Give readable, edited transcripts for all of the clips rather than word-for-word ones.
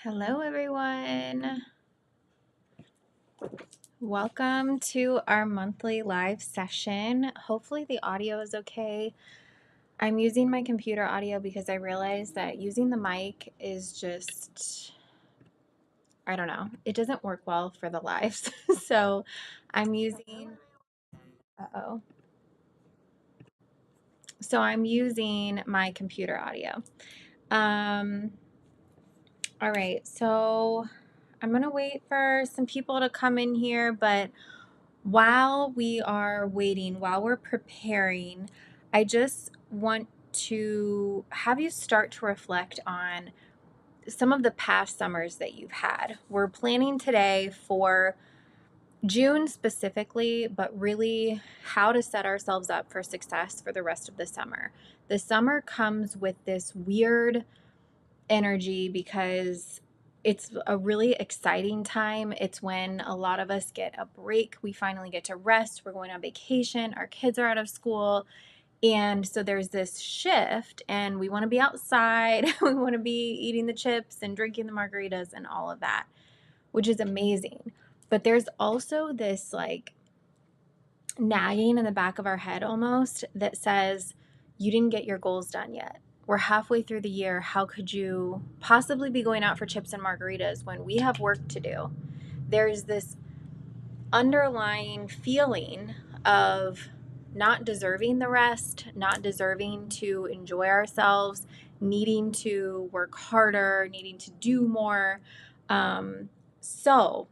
Hello, everyone. Welcome to our monthly live session. Hopefully, the audio is okay. I'm using my computer audio because I realized that using the mic is just, I don't know, it doesn't work well for the lives. So I'm using, uh-oh. So I'm using my computer audio. Um, all right, so I'm going to wait for some people to come in here, but while we are waiting, while we're preparing, I just want to have you start to reflect on some of the past summers that you've had. We're planning today for June specifically, but really how to set ourselves up for success for the rest of the summer. The summer comes with this weird energy because it's a really exciting time. It's when a lot of us get a break. We finally get to rest. We're going on vacation. Our kids are out of school. And so there's this shift, and we want to be outside. We want to be eating the chips and drinking the margaritas and all of that, which is amazing. But there's also this like nagging in the back of our head almost that says, you didn't get your goals done yet. We're halfway through the year. How could you possibly be going out for chips and margaritas when we have work to do? There's this underlying feeling of not deserving the rest, not deserving to enjoy ourselves, needing to work harder, needing to do more. So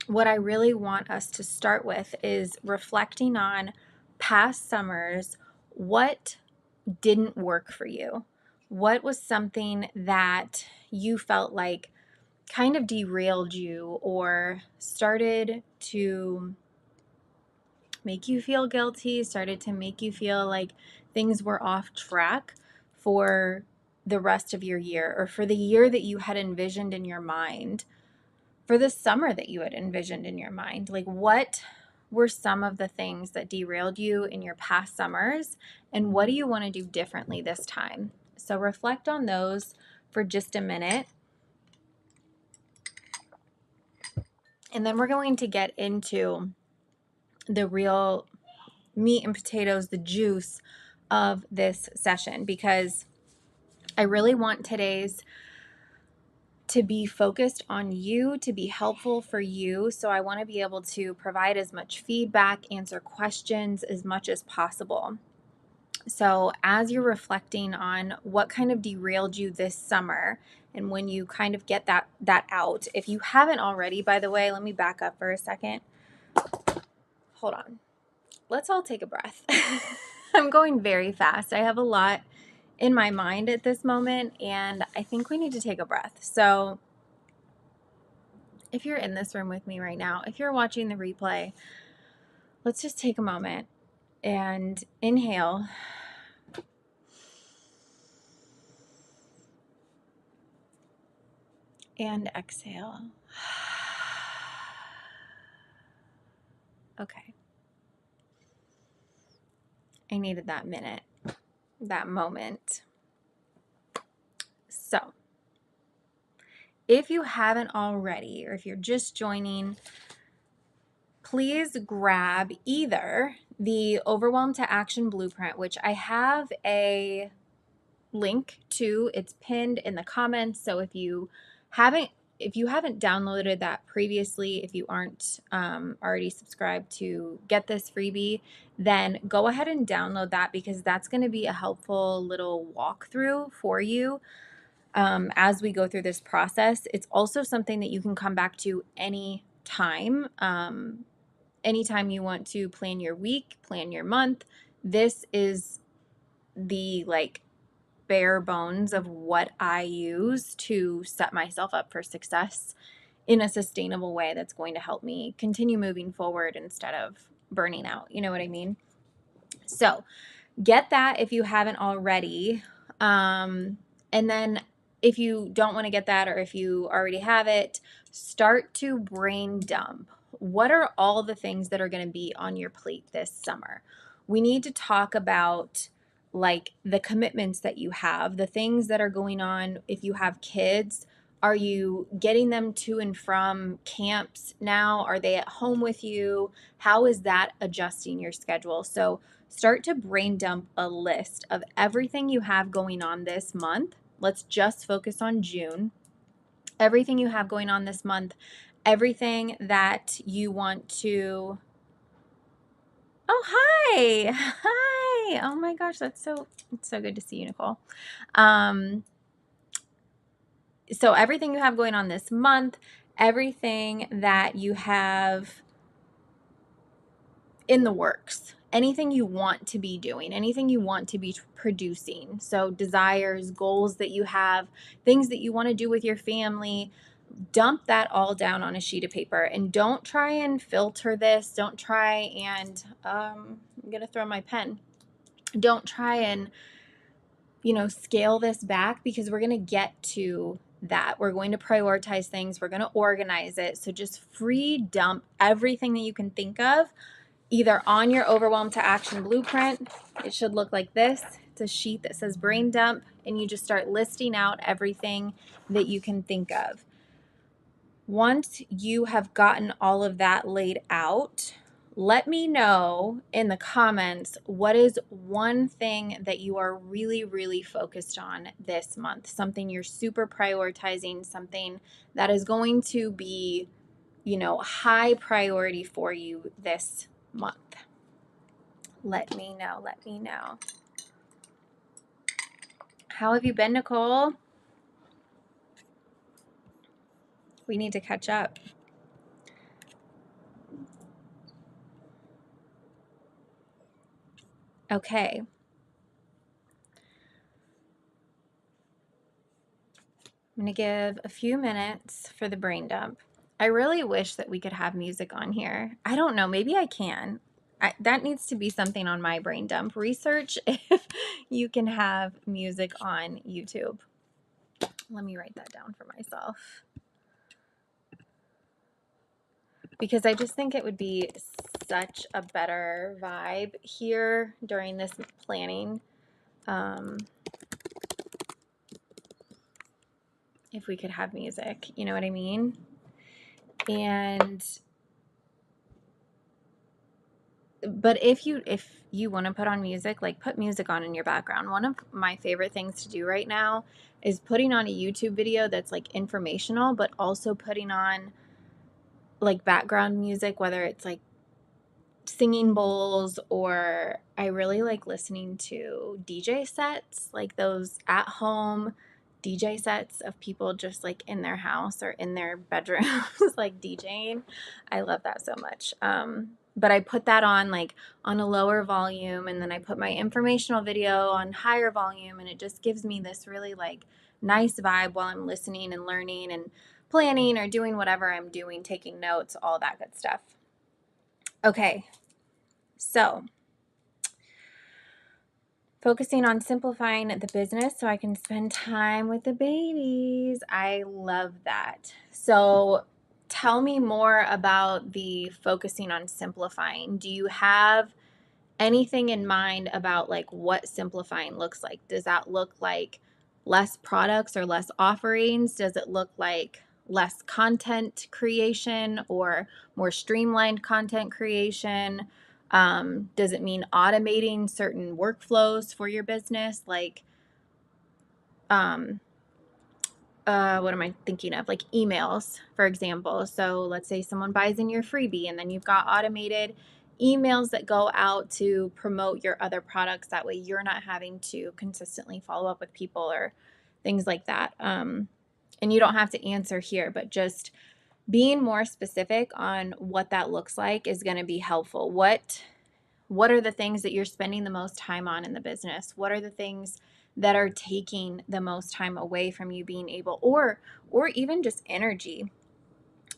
what I really want us to start with is reflecting on past summers. What didn't work for you? What was something that you felt like kind of derailed you or started to make you feel guilty, started to make you feel like things were off track for the rest of your year or for the year that you had envisioned in your mind? For the summer that you had envisioned in your mind? Like, what were some of the things that derailed you in your past summers, and what do you want to do differently this time? So reflect on those for just a minute, and then we're going to get into the real meat and potatoes, the juice of this session, because I really want today's to be focused on you, to be helpful for you. So I want to be able to provide as much feedback, answer questions as much as possible. So as you're reflecting on what kind of derailed you this summer, and when you kind of get that out, if you haven't already, by the way, let me back up for a second. Hold on. Let's all take a breath. I'm going very fast. I have a lot in my mind at this moment, and I think we need to take a breath. So if you're in this room with me right now, if you're watching the replay, let's just take a moment and inhale. And exhale. Okay. I needed that minute, that moment. So, if you haven't already, or if you're just joining, please grab either the Overwhelm to Action Blueprint, which I have a link to. It's pinned in the comments. So if you haven't downloaded that previously, if you aren't already subscribed to get this freebie, then go ahead and download that, because that's going to be a helpful little walkthrough for you as we go through this process. It's also something that you can come back to anytime. Anytime you want to plan your week, plan your month. This is the bare bones of what I use to set myself up for success in a sustainable way that's going to help me continue moving forward instead of burning out. You know what I mean? So get that if you haven't already. And then if you don't want to get that, or if you already have it, start to brain dump. What are all the things that are going to be on your plate this summer? We need to talk about like the commitments that you have, the things that are going on if you have kids. Are you getting them to and from camps now? Are they at home with you? How is that adjusting your schedule? So start to brain dump a list of everything you have going on this month. Let's just focus on June. Everything you have going on this month, everything that you want to. Oh, hi. Hi. Oh my gosh, it's so good to see you, Nicole. So everything you have going on this month, everything that you have in the works, anything you want to be doing, anything you want to be producing. So desires, goals that you have, things that you want to do with your family, dump that all down on a sheet of paper, and don't try and filter this. Don't try and, I'm going to throw my pen. Don't try and, scale this back, because we're going to get to that. We're going to prioritize things. We're going to organize it. So just free dump everything that you can think of, either on your overwhelm to action blueprint. It should look like this. It's a sheet that says brain dump, and you just start listing out everything that you can think of. Once you have gotten all of that laid out, let me know in the comments what is one thing that you are really, really focused on this month, something you're super prioritizing, something that is going to be, high priority for you this month. Let me know. Let me know. How have you been, Nicole? We need to catch up. Okay. I'm going to give a few minutes for the brain dump. I really wish that we could have music on here. I don't know. Maybe I can. That needs to be something on my brain dump. Research if you can have music on YouTube. Let me write that down for myself, because I just think it would be such a better vibe here during this planning. If we could have music, you know what I mean? But if you want to put on music, like put music on in your background. One of my favorite things to do right now is putting on a YouTube video that's like informational, but also putting on like background music, whether it's like singing bowls, or I really like listening to DJ sets, like those at home DJ sets of people just like in their house or in their bedrooms, like DJing. I love that so much. But I put that on like on a lower volume, and then I put my informational video on higher volume, and it just gives me this really like nice vibe while I'm listening and learning and planning or doing whatever I'm doing, taking notes, all that good stuff. Okay, so focusing on simplifying the business so I can spend time with the babies. I love that. So tell me more about the focusing on simplifying. Do you have anything in mind about like what simplifying looks like? Does that look like less products or less offerings? Does it look like less content creation or more streamlined content creation? Does it mean automating certain workflows for your business? Like, what am I thinking of? Like emails, for example. So let's say someone buys in your freebie, and then you've got automated emails that go out to promote your other products. That way you're not having to consistently follow up with people or things like that. And you don't have to answer here, but just being more specific on what that looks like is going to be helpful. What are the things that you're spending the most time on in the business? What are the things that are taking the most time away from you being able, or even just energy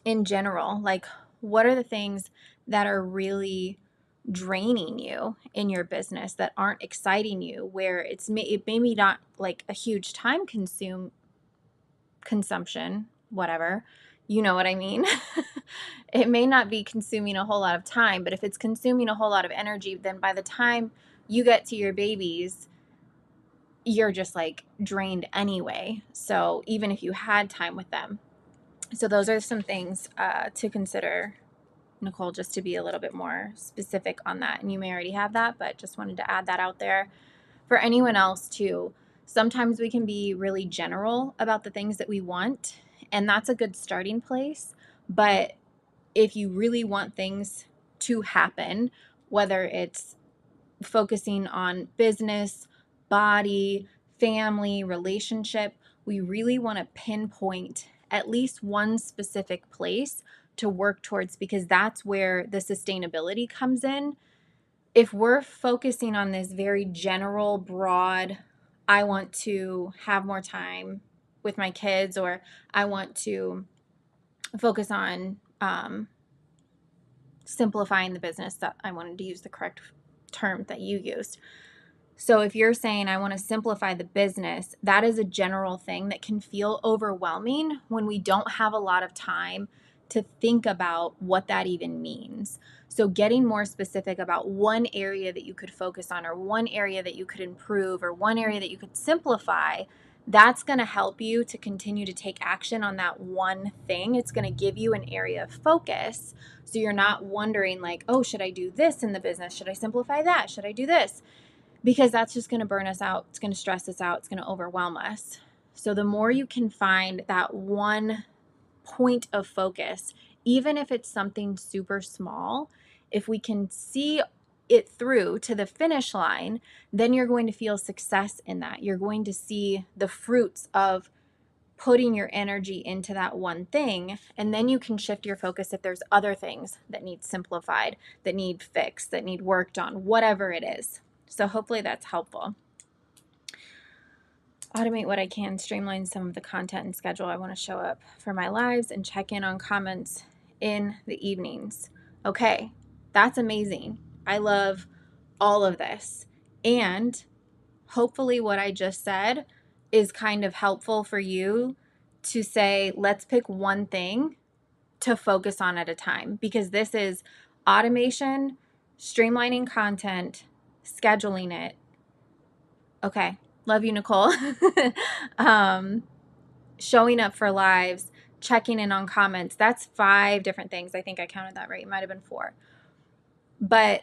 in general? Like, what are the things that are really draining you in your business, that aren't exciting you, where it maybe not like a huge time consumption, whatever, you know what I mean? It may not be consuming a whole lot of time, but if it's consuming a whole lot of energy, then by the time you get to your babies, you're just like drained anyway. So even if you had time with them. So those are some things to consider, Nicole, just to be a little bit more specific on that. And you may already have that, but just wanted to add that out there for anyone else too. Sometimes we can be really general about the things that we want, and that's a good starting place. But if you really want things to happen, whether it's focusing on business, body, family, relationship, we really want to pinpoint at least one specific place to work towards, because that's where the sustainability comes in. If we're focusing on this very general, broad, I want to have more time with my kids, or I want to focus on simplifying the business, that I wanted to use the correct term that you used. So if you're saying, I want to simplify the business, that is a general thing that can feel overwhelming when we don't have a lot of time to think about what that even means. So getting more specific about one area that you could focus on, or one area that you could improve, or one area that you could simplify, that's going to help you to continue to take action on that one thing. It's going to give you an area of focus. So you're not wondering like, oh, should I do this in the business? Should I simplify that? Should I do this? Because that's just going to burn us out. It's going to stress us out. It's going to overwhelm us. So the more you can find that one point of focus, even if it's something super small, if we can see it through to the finish line, then you're going to feel success in that. You're going to see the fruits of putting your energy into that one thing, and then you can shift your focus if there's other things that need simplified, that need fixed, that need worked on, whatever it is. So hopefully that's helpful. Automate what I can, streamline some of the content and schedule. I want to show up for my lives and check in on comments in the evenings. Okay, that's amazing. I love all of this. And hopefully what I just said is kind of helpful for you to say, let's pick one thing to focus on at a time, because this is automation, streamlining content, scheduling it. Okay. Love you, Nicole. Showing up for lives, checking in on comments. That's 5 different things. I think I counted that right. It might have been 4. But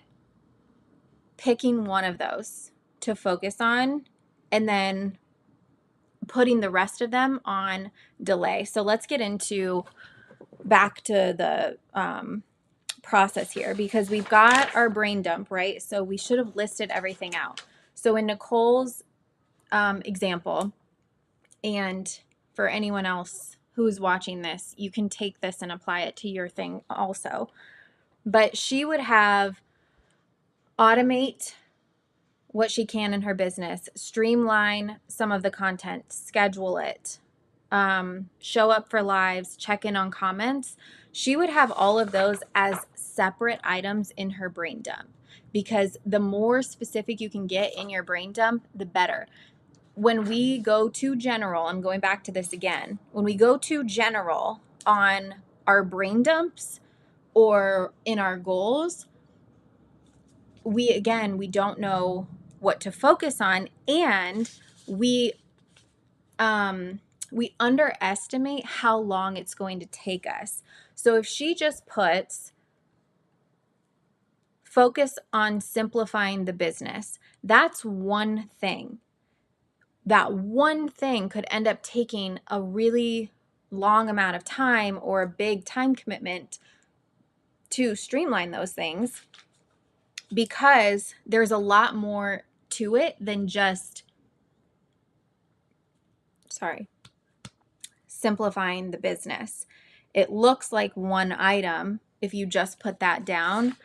picking one of those to focus on, and then putting the rest of them on delay. So let's get into back to the process here, because we've got our brain dump, right? So we should have listed everything out. So in Nicole's example, and for anyone else who's watching this, you can take this and apply it to your thing also. But she would have automate what she can in her business, streamline some of the content, schedule it, show up for lives, check in on comments. She would have all of those as separate items in her brain dump, because the more specific you can get in your brain dump, the better. When we go too general, I'm going back to this again, when we go too general on our brain dumps or in our goals, we don't know what to focus on, and we underestimate how long it's going to take us. So if she just puts focus on simplifying the business, that's one thing. That one thing could end up taking a really long amount of time, or a big time commitment to streamline those things, because there's a lot more to it than just simplifying the business. It looks like one item if you just put that down,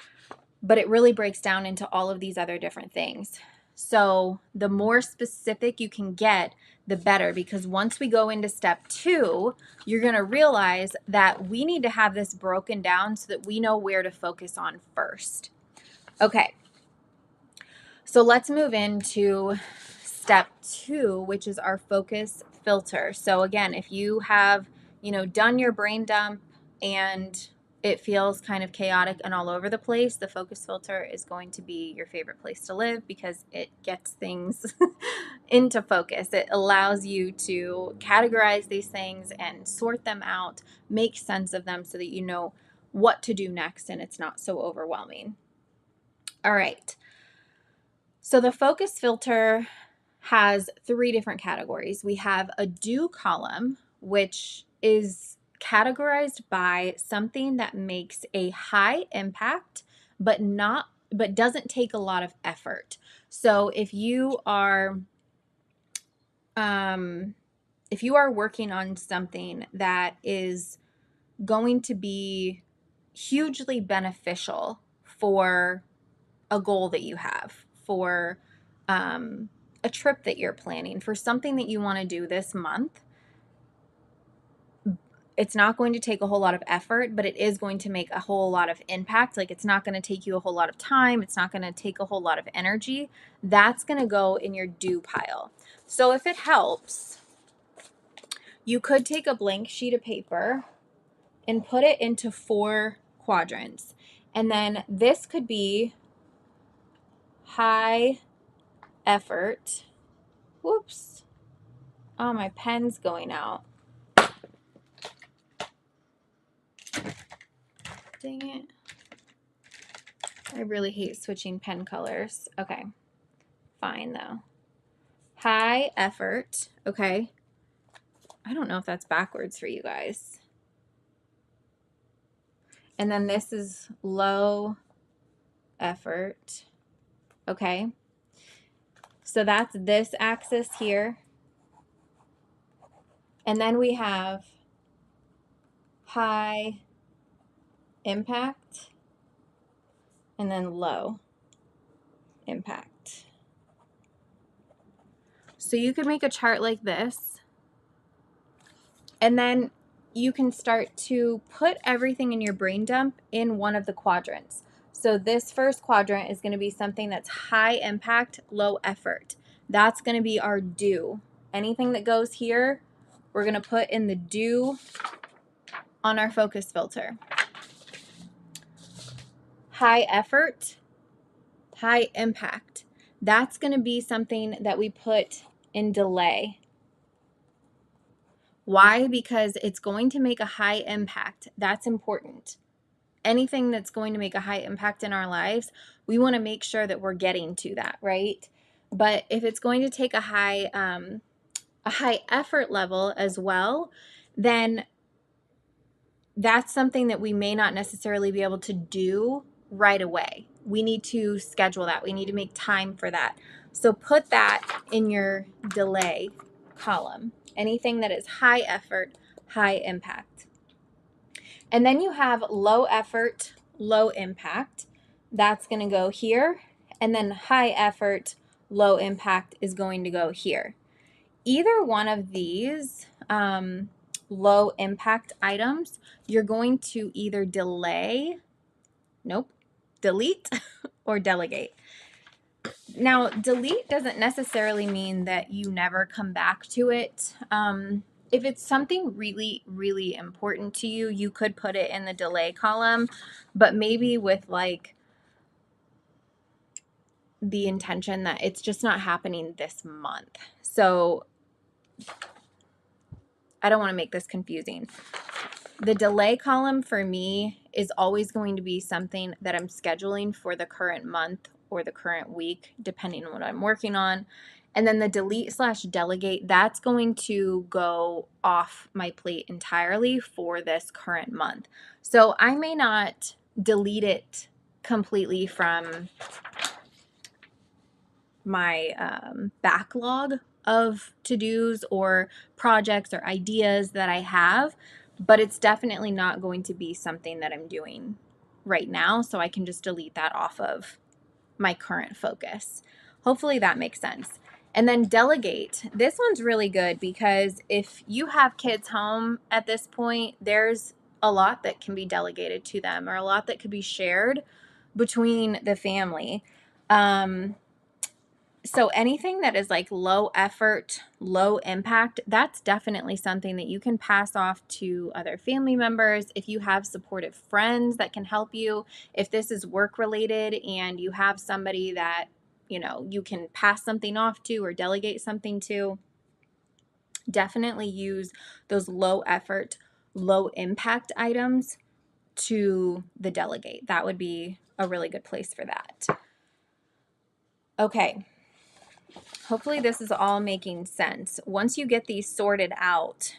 but it really breaks down into all of these other different things. So the more specific you can get, the better, because once we go into step 2, you're going to realize that we need to have this broken down so that we know where to focus on first. Okay, so let's move into step 2, which is our focus filter. So again, if you have, done your brain dump and it feels kind of chaotic and all over the place, the focus filter is going to be your favorite place to live because it gets things into focus. It allows you to categorize these things and sort them out, make sense of them so that you know what to do next and it's not so overwhelming. All right. So the focus filter has 3 different categories. We have a do column, which is categorized by something that makes a high impact but doesn't take a lot of effort. So if you are working on something that is going to be hugely beneficial for a goal that you have, for a trip that you're planning, for something that you want to do this month, it's not going to take a whole lot of effort, but it is going to make a whole lot of impact. Like, it's not going to take you a whole lot of time. It's not going to take a whole lot of energy. That's going to go in your do pile. So if it helps, you could take a blank sheet of paper and put it into 4 quadrants. And then this could be high effort. Whoops. Oh, my pen's going out. Dang it. I really hate switching pen colors. Okay. Fine, though. High effort. Okay. I don't know if that's backwards for you guys. And then this is low effort. Okay. So that's this axis here. And then we have high impact and then low impact. So you could make a chart like this, and then you can start to put everything in your brain dump in one of the quadrants. So this first quadrant is going to be something that's high impact, low effort. That's going to be our do. Anything that goes here, we're going to put in the do on our focus filter. High effort, high impact. That's going to be something that we put in delay. Why? Because it's going to make a high impact. That's important. Anything that's going to make a high impact in our lives, we want to make sure that we're getting to that, right? But if it's going to take a high effort level as well, then that's something that we may not necessarily be able to do right away. We need to schedule that. We need to make time for that. So put that in your delay column. Anything that is high effort, high impact. And then you have low effort, low impact. That's going to go here. And then high effort, low impact is going to go here. Either one of these low impact items, you're going to either delete or delegate. Now, delete doesn't necessarily mean that you never come back to it. If it's something really, really important to you, you could put it in the delay column, but maybe with like the intention that it's just not happening this month. So I don't want to make this confusing. The delay column for me is always going to be something that I'm scheduling for the current month or the current week, depending on what I'm working on. And then the delete/delegate, that's going to go off my plate entirely for this current month. So I may not delete it completely from my backlog of to-dos or projects or ideas that I have, but it's definitely not going to be something that I'm doing right now, so I can just delete that off of my current focus. Hopefully that makes sense. And then delegate. This one's really good because if you have kids home at this point, there's a lot that can be delegated to them or a lot that could be shared between the family. So anything that is like low effort, low impact, that's definitely something that you can pass off to other family members. If you have supportive friends that can help you, if this is work related and you have somebody that, you know, you can pass something off to or delegate something to, definitely use those low effort, low impact items to the delegate. That would be a really good place for that. Okay. Hopefully this is all making sense. Once you get these sorted out,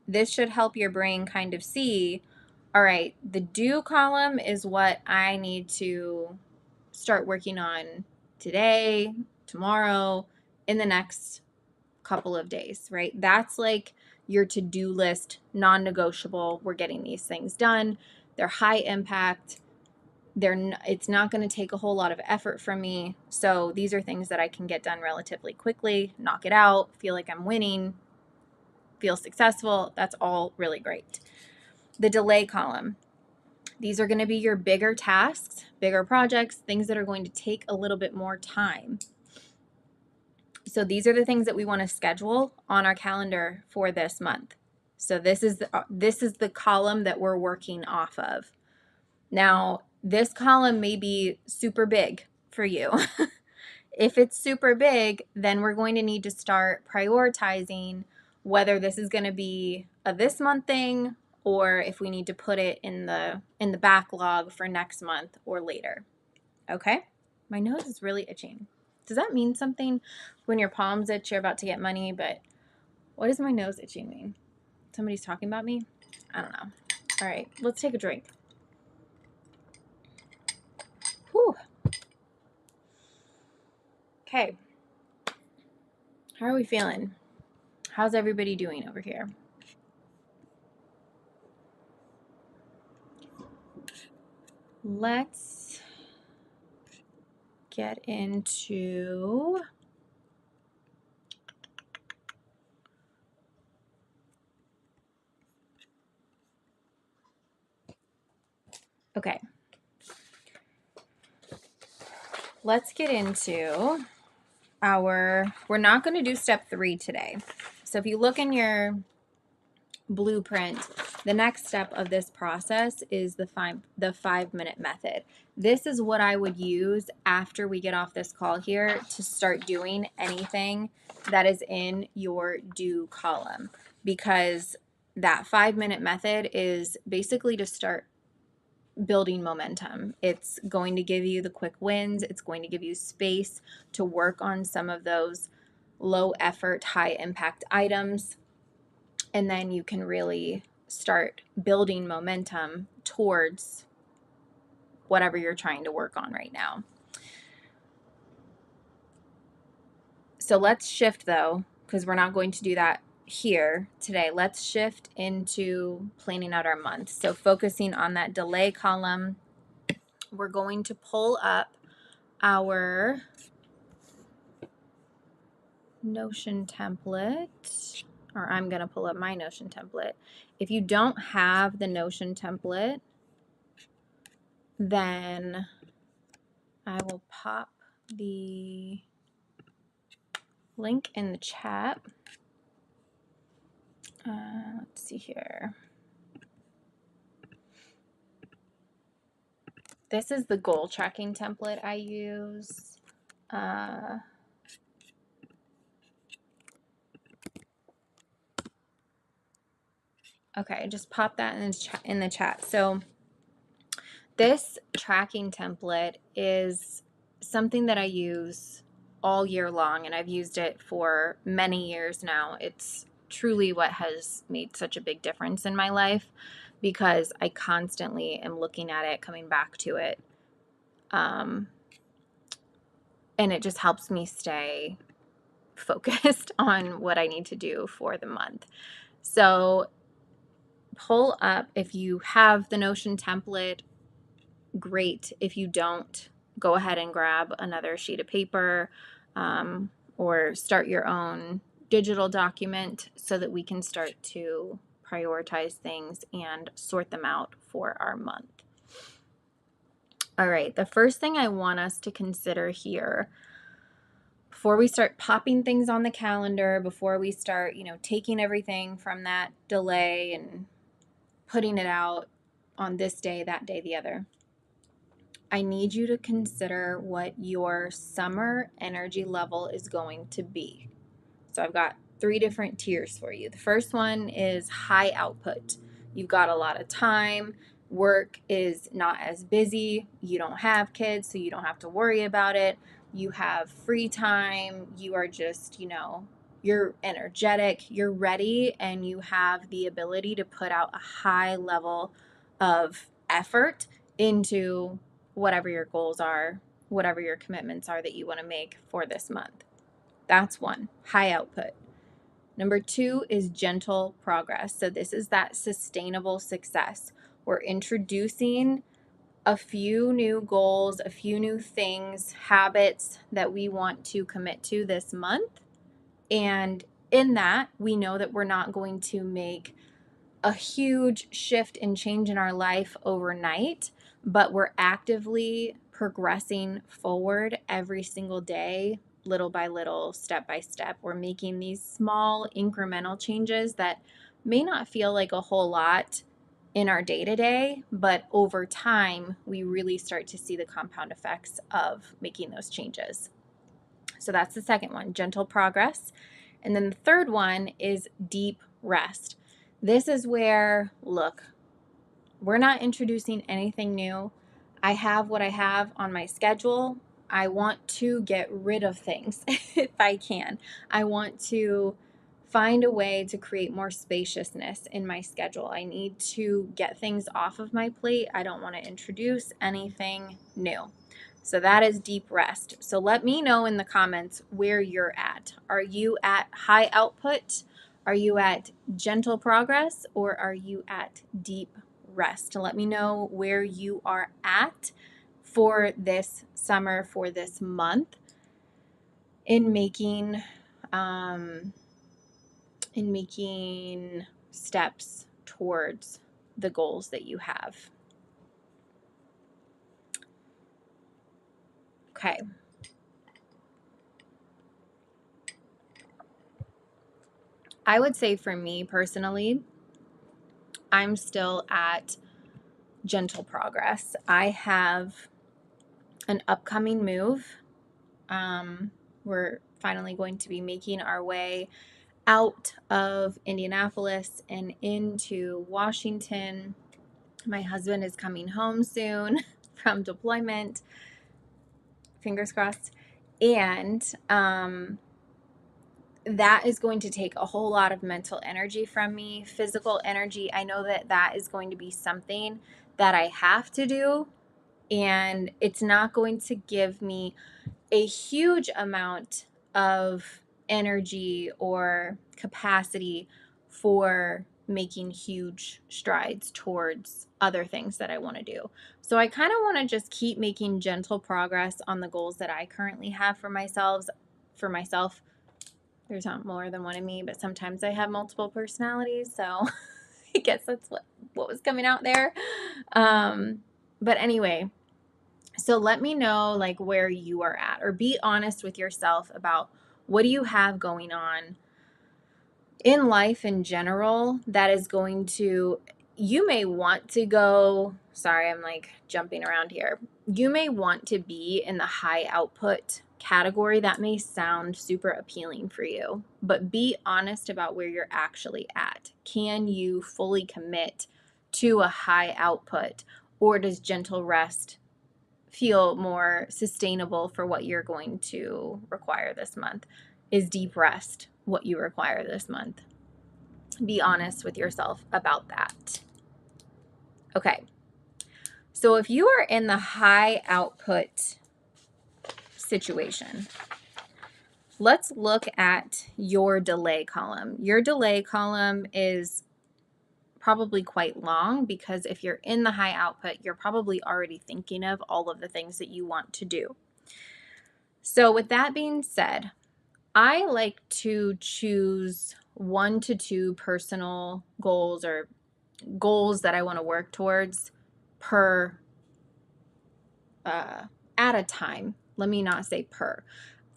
this should help your brain kind of see, all right, the do column is what I need to start working on today, tomorrow, in the next couple of days, right? That's like your to-do list, non-negotiable. We're getting these things done. They're high impact. It's not going to take a whole lot of effort from me. So these are things that I can get done relatively quickly, knock it out, feel like I'm winning, feel successful. That's all really great. The delay column. These are going to be your bigger tasks, bigger projects, things that are going to take a little bit more time. So these are the things that we want to schedule on our calendar for this month. So this is the column that we're working off of. Now, this column may be super big for you. If it's super big, then we're going to need to start prioritizing whether this is going to be a this month thing or if we need to put it in the backlog for next month or later. Okay? My nose is really itching. Does that mean something when your palms itch, you're about to get money? But what does my nose itching mean? Somebody's talking about me? I don't know. All right, let's take a drink. Whew. Okay. How are we feeling? How's everybody doing over here? Let's get into okay. Let's get into we're not going to do step 3 today. So if you look in your blueprint, the next step of this process is the 5-minute method. This is what I would use after we get off this call here to start doing anything that is in your do column, because that 5-minute method is basically to start building momentum. It's going to give you the quick wins. It's going to give you space to work on some of those low effort, high impact items. And then you can really start building momentum towards whatever you're trying to work on right now. So let's shift though, because we're not going to do that here today. Let's shift into planning out our month. So focusing on that delay column, we're going to pull up our Notion template, or I'm going to pull up my Notion template. If you don't have the Notion template, then I will pop the link in the chat. Let's see here. This is the goal tracking template I use. Okay, just pop that in the chat. So this tracking template is something that I use all year long, and I've used it for many years now. It's truly what has made such a big difference in my life, because I constantly am looking at it, coming back to it. And it just helps me stay focused on what I need to do for the month. So pull up, if you have the Notion template, great. If you don't, go ahead and grab another sheet of paper, or start your own digital document so that we can start to prioritize things and sort them out for our month. All right, the first thing I want us to consider here before we start popping things on the calendar, before we start, taking everything from that delay and putting it out on this day, that day, the other, I need you to consider what your summer energy level is going to be. So I've got 3 different tiers for you. The first one is high output. You've got a lot of time. Work is not as busy. You don't have kids, so you don't have to worry about it. You have free time. You are just, you're energetic, you're ready, and you have the ability to put out a high level of effort into whatever your goals are, whatever your commitments are that you want to make for this month. That's one, high output. Number 2 is gentle progress. So this is that sustainable success. We're introducing a few new goals, a few new things, habits that we want to commit to this month. And in that, we know that we're not going to make a huge shift and change in our life overnight, but we're actively progressing forward every single day, little by little, step by step. We're making these small incremental changes that may not feel like a whole lot in our day-to-day, but over time, we really start to see the compound effects of making those changes. So that's the second one, gentle progress. And then the third one is deep rest. This is where, look, we're not introducing anything new. I have what I have on my schedule. I want to get rid of things if I can. I want to find a way to create more spaciousness in my schedule. I need to get things off of my plate. I don't want to introduce anything new. So that is deep rest. So let me know in the comments where you're at. Are you at high output? Are you at gentle progress? Or are you at deep rest? Let me know where you are at for this summer, for this month in making steps towards the goals that you have. Okay. I would say for me personally, I'm still at gentle progress. I have an upcoming move. We're finally going to be making our way out of Indianapolis and into Washington. My husband is coming home soon from deployment. Fingers crossed. And that is going to take a whole lot of mental energy from me, physical energy. I know that that is going to be something that I have to do, and it's not going to give me a huge amount of energy or capacity for making huge strides towards other things that I want to do. So I kind of want to just keep making gentle progress on the goals that I currently have for myself. There's not more than one of me, but sometimes I have multiple personalities, so I guess that's what was coming out there. But anyway, so let me know like where you are at, or be honest with yourself about what do you have going on in life in general that is going to, you may want to go, sorry, I'm like jumping around here. You may want to be in the high output category. That may sound super appealing for you, but be honest about where you're actually at. Can you fully commit to a high output, or does gentle rest feel more sustainable for what you're going to require this month? Is deep rest what you require this month? Be honest with yourself about that. Okay. So if you are in the high output situation, let's look at your delay column. Your delay column is probably quite long, because if you're in the high output, you're probably already thinking of all of the things that you want to do. So with that being said, I like to choose 1 to 2 personal goals, or goals that I want to work towards per at a time. Let me not say per.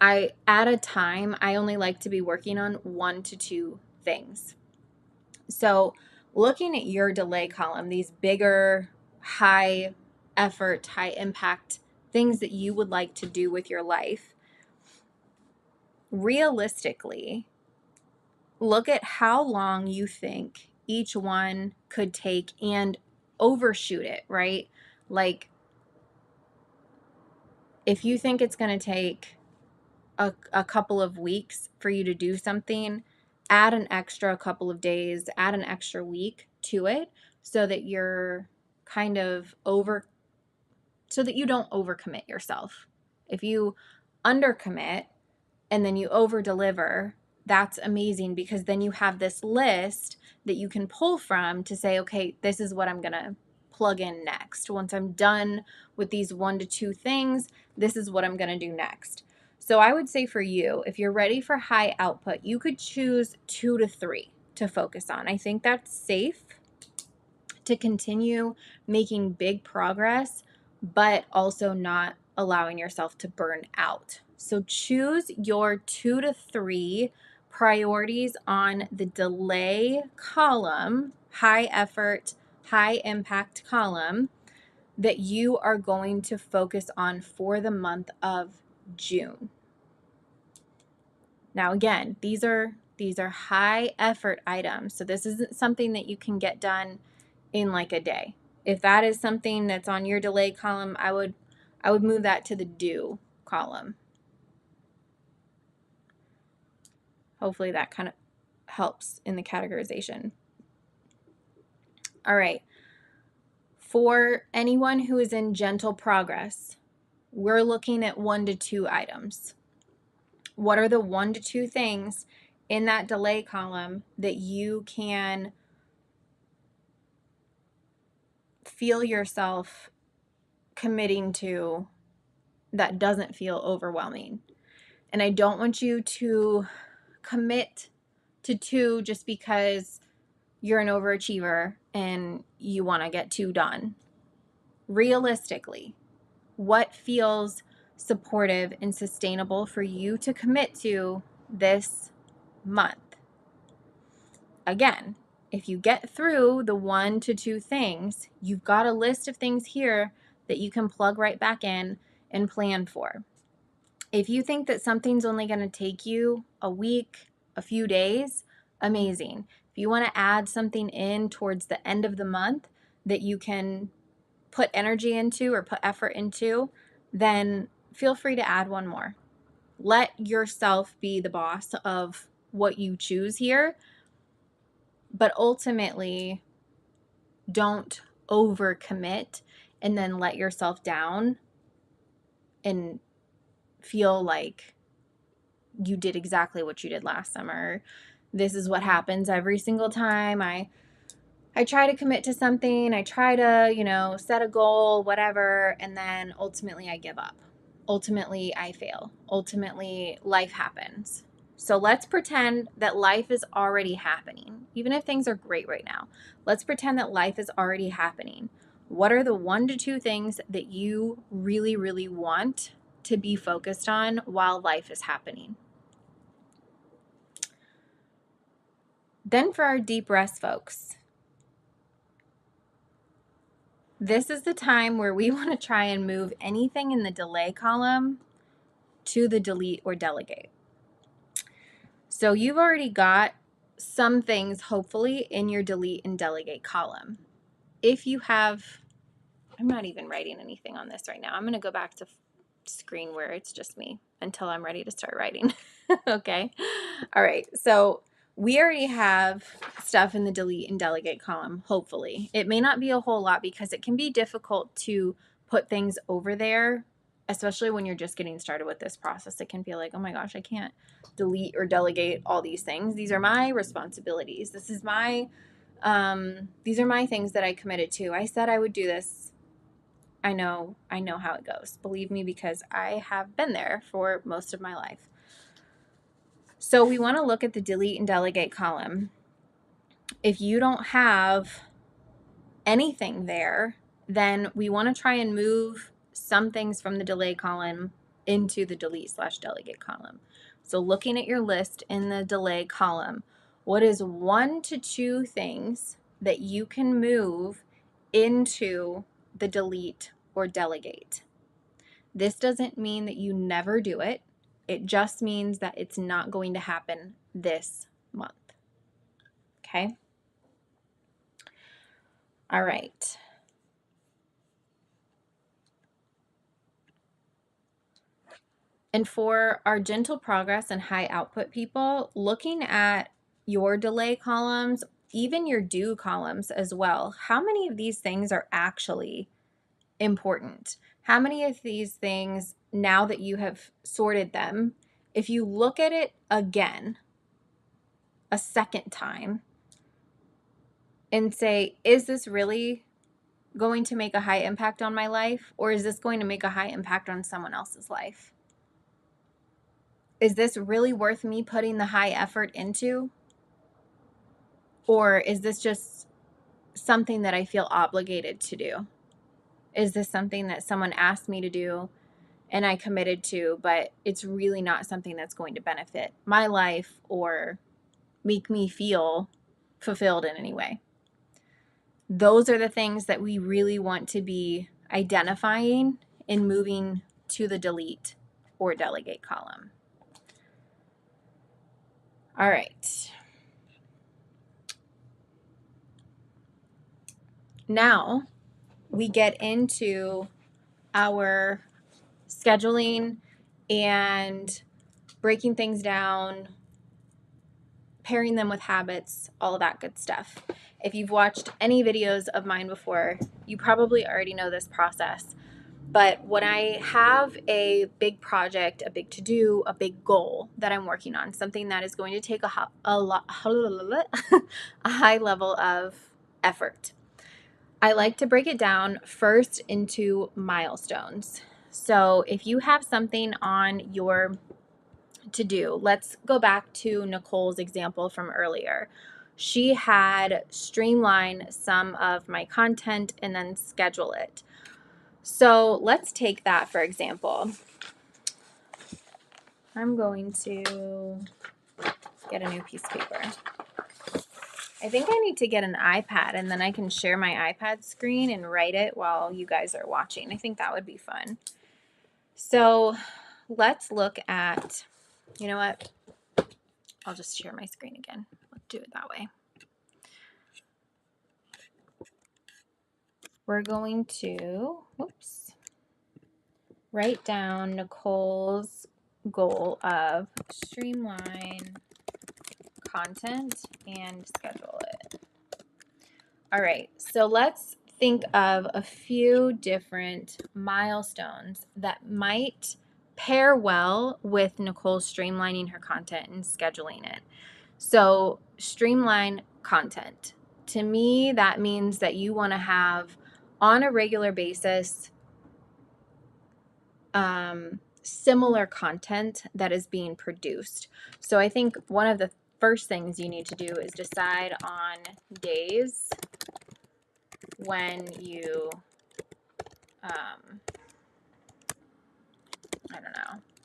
at a time, I only like to be working on 1 to 2 things. So looking at your delay column, these bigger, high effort, high impact things that you would like to do with your life, realistically, look at how long you think each one could take and overshoot it, right? Like, if you think it's going to take a couple of weeks for you to do something, add an extra couple of days, add an extra week to it so that you're kind of so that you don't overcommit yourself. If you undercommit and then you over deliver, that's amazing, because then you have this list that you can pull from to say, okay, this is what I'm going to plug in next. Once I'm done with these 1 to 2 things, this is what I'm going to do next. So I would say for you, if you're ready for high output, you could choose 2 to 3 to focus on. I think that's safe to continue making big progress, but also not allowing yourself to burn out. So choose your 2 to 3 priorities on the delay column, high effort, high impact column, that you are going to focus on for the month of June. Now, again, these are high effort items. So this isn't something that you can get done in like a day. If that is something that's on your delay column, I would move that to the do column. Hopefully that kind of helps in the categorization. All right. For anyone who is in gentle progress, we're looking at 1 to 2 items. What are the 1 to 2 things in that delay column that you can feel yourself committing to that doesn't feel overwhelming? And I don't want you to commit to 2 just because you're an overachiever and you want to get 2 done. Realistically, what feels supportive and sustainable for you to commit to this month? Again, if you get through the 1 to 2 things, you've got a list of things here that you can plug right back in and plan for. If you think that something's only going to take you a week, a few days, amazing. If you want to add something in towards the end of the month that you can put energy into or put effort into, then feel free to add one more. Let yourself be the boss of what you choose here, but ultimately don't overcommit and then let yourself down and feel like you did exactly what you did last summer. This is what happens every single time I try to commit to something. I try to, set a goal, whatever, and then ultimately I give up. Ultimately I fail. Ultimately life happens. So let's pretend that life is already happening. Even if things are great right now, let's pretend that life is already happening. What are the 1 to 2 things that you really, really want to be focused on while life is happening? Then for our deep rest, folks, this is the time where we want to try and move anything in the delay column to the delete or delegate. So you've already got some things, hopefully, in your delete and delegate column. If you have, I'm not even writing anything on this right now. I'm going to go back to screen where it's just me until I'm ready to start writing. Okay. All right. So we already have stuff in the delete and delegate column, hopefully. It may not be a whole lot because it can be difficult to put things over there, especially when you're just getting started with this process. It can feel like, oh my gosh, I can't delete or delegate all these things. These are my responsibilities. This is my, these are my things that I committed to. I said I would do this. I know how it goes. Believe me, because I have been there for most of my life. So we want to look at the delete and delegate column. If you don't have anything there, then we want to try and move some things from the delay column into the delete/delegate column. So looking at your list in the delay column, what is 1 to 2 things that you can move into the delete or delegate? This doesn't mean that you never do it. It just means that it's not going to happen this month. Okay? All right. And for our gentle progress and high output people, looking at your delay columns, even your do columns as well, how many of these things are actually important? How many of these things, now that you have sorted them, if you look at it again, a second time, and say, is this really going to make a high impact on my life, or is this going to make a high impact on someone else's life? Is this really worth me putting the high effort into? Or is this just something that I feel obligated to do? Is this something that someone asked me to do and I committed to, but it's really not something that's going to benefit my life or make me feel fulfilled in any way? Those are the things that we really want to be identifying and moving to the delete or delegate column. All right. Now we get into our scheduling and breaking things down, pairing them with habits, all of that good stuff. If you've watched any videos of mine before, you probably already know this process. But when I have a big project, a big to-do, a big goal that I'm working on, something that is going to take a high level of effort, I like to break it down first into milestones. So if you have something on your to-do, let's go back to Nicole's example from earlier. She had streamline some of my content and then schedule it. So let's take that for example. I'm going to get a new piece of paper. I think I need to get an iPad and then I can share my iPad screen and write it while you guys are watching. I think that would be fun. So let's look at, you know what? I'll just share my screen again. Let's do it that way. We're going to, write down Nicole's goal of streamline content and schedule it. All right, so let's think of a few different milestones that might pair well with Nicole streamlining her content and scheduling it. So streamline content. To me, that means that you want to have on a regular basis similar content that is being produced. So I think one of the first things you need to do is decide on days when you,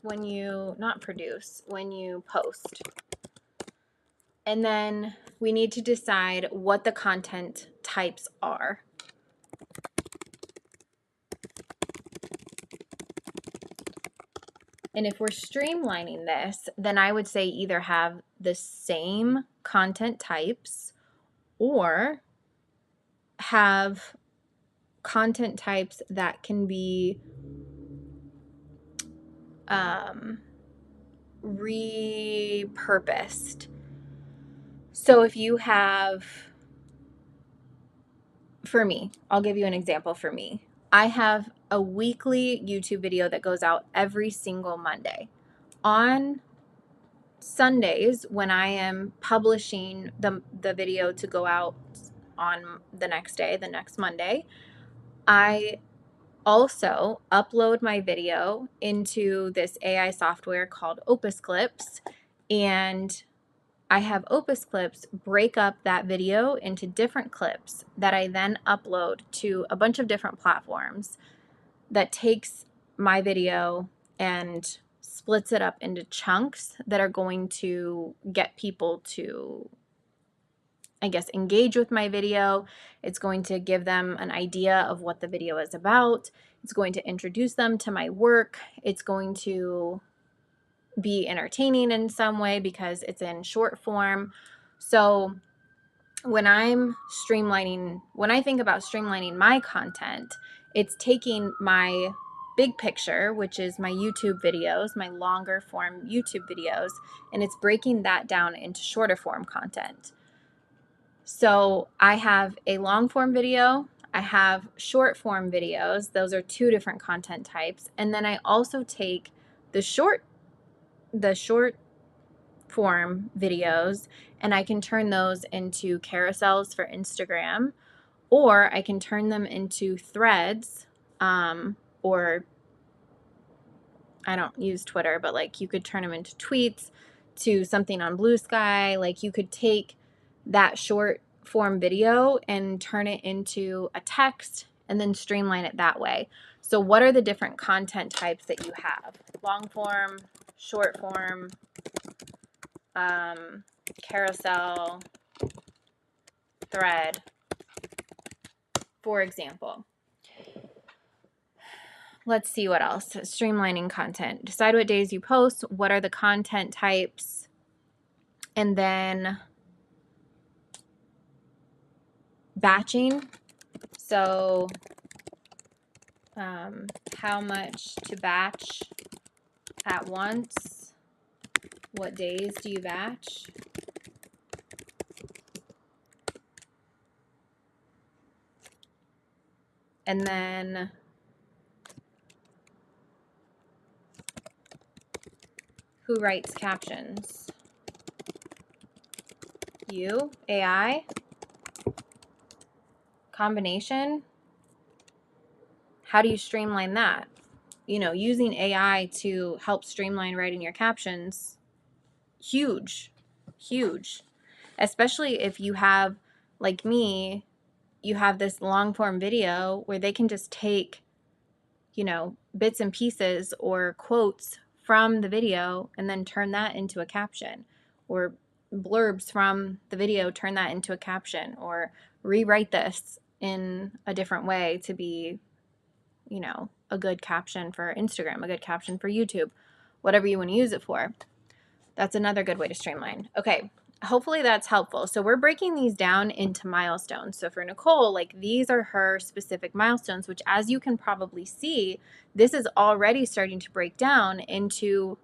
when you not produce, when you post. And then we need to decide what the content types are. And if we're streamlining this, then I would say either have the same content types or have content types that can be repurposed. So if you have, for me, I'll give you an example for me. I have a weekly YouTube video that goes out every single Monday. On Sundays, when I am publishing the video to go out on the next day, the next Monday, I also upload my video into this AI software called Opus Clips, and I have Opus Clips break up that video into different clips that I then upload to a bunch of different platforms that takes my video and splits it up into chunks that are going to get people to, I guess, engage with my video. It's going to give them an idea of what the video is about. It's going to introduce them to my work. It's going to be entertaining in some way because it's in short form. So when I think about streamlining my content, it's taking my big picture, which is my YouTube videos, my longer form YouTube videos, and it's breaking that down into shorter form content. So I have a long form video, I have short form videos. Those are two different content types. And then I also take the short form videos and I can turn those into carousels for Instagram, or I can turn them into threads, or I don't use Twitter, but like you could turn them into tweets, to something on Blue Sky. Like you could take that short form video and turn it into a text and then streamline it that way. So what are the different content types that you have? Long form, short form, carousel, thread, for example. Let's see what else. Streamlining content. Decide what days you post. What are the content types? And then batching. So how much to batch at once? What days do you batch? And then who writes captions? You? AI? Combination? How do you streamline that? You know, using AI to help streamline writing your captions, huge, huge. Especially if you have, like me, you have this long form video where they can just take, you know, bits and pieces or quotes from the video and then turn that into a caption, or blurbs from the video, turn that into a caption, or rewrite this in a different way to be, you know, a good caption for Instagram, a good caption for YouTube, whatever you want to use it for. That's another good way to streamline. Okay, hopefully that's helpful. So we're breaking these down into milestones. So for Nicole, like these are her specific milestones, which as you can probably see, this is already starting to break down into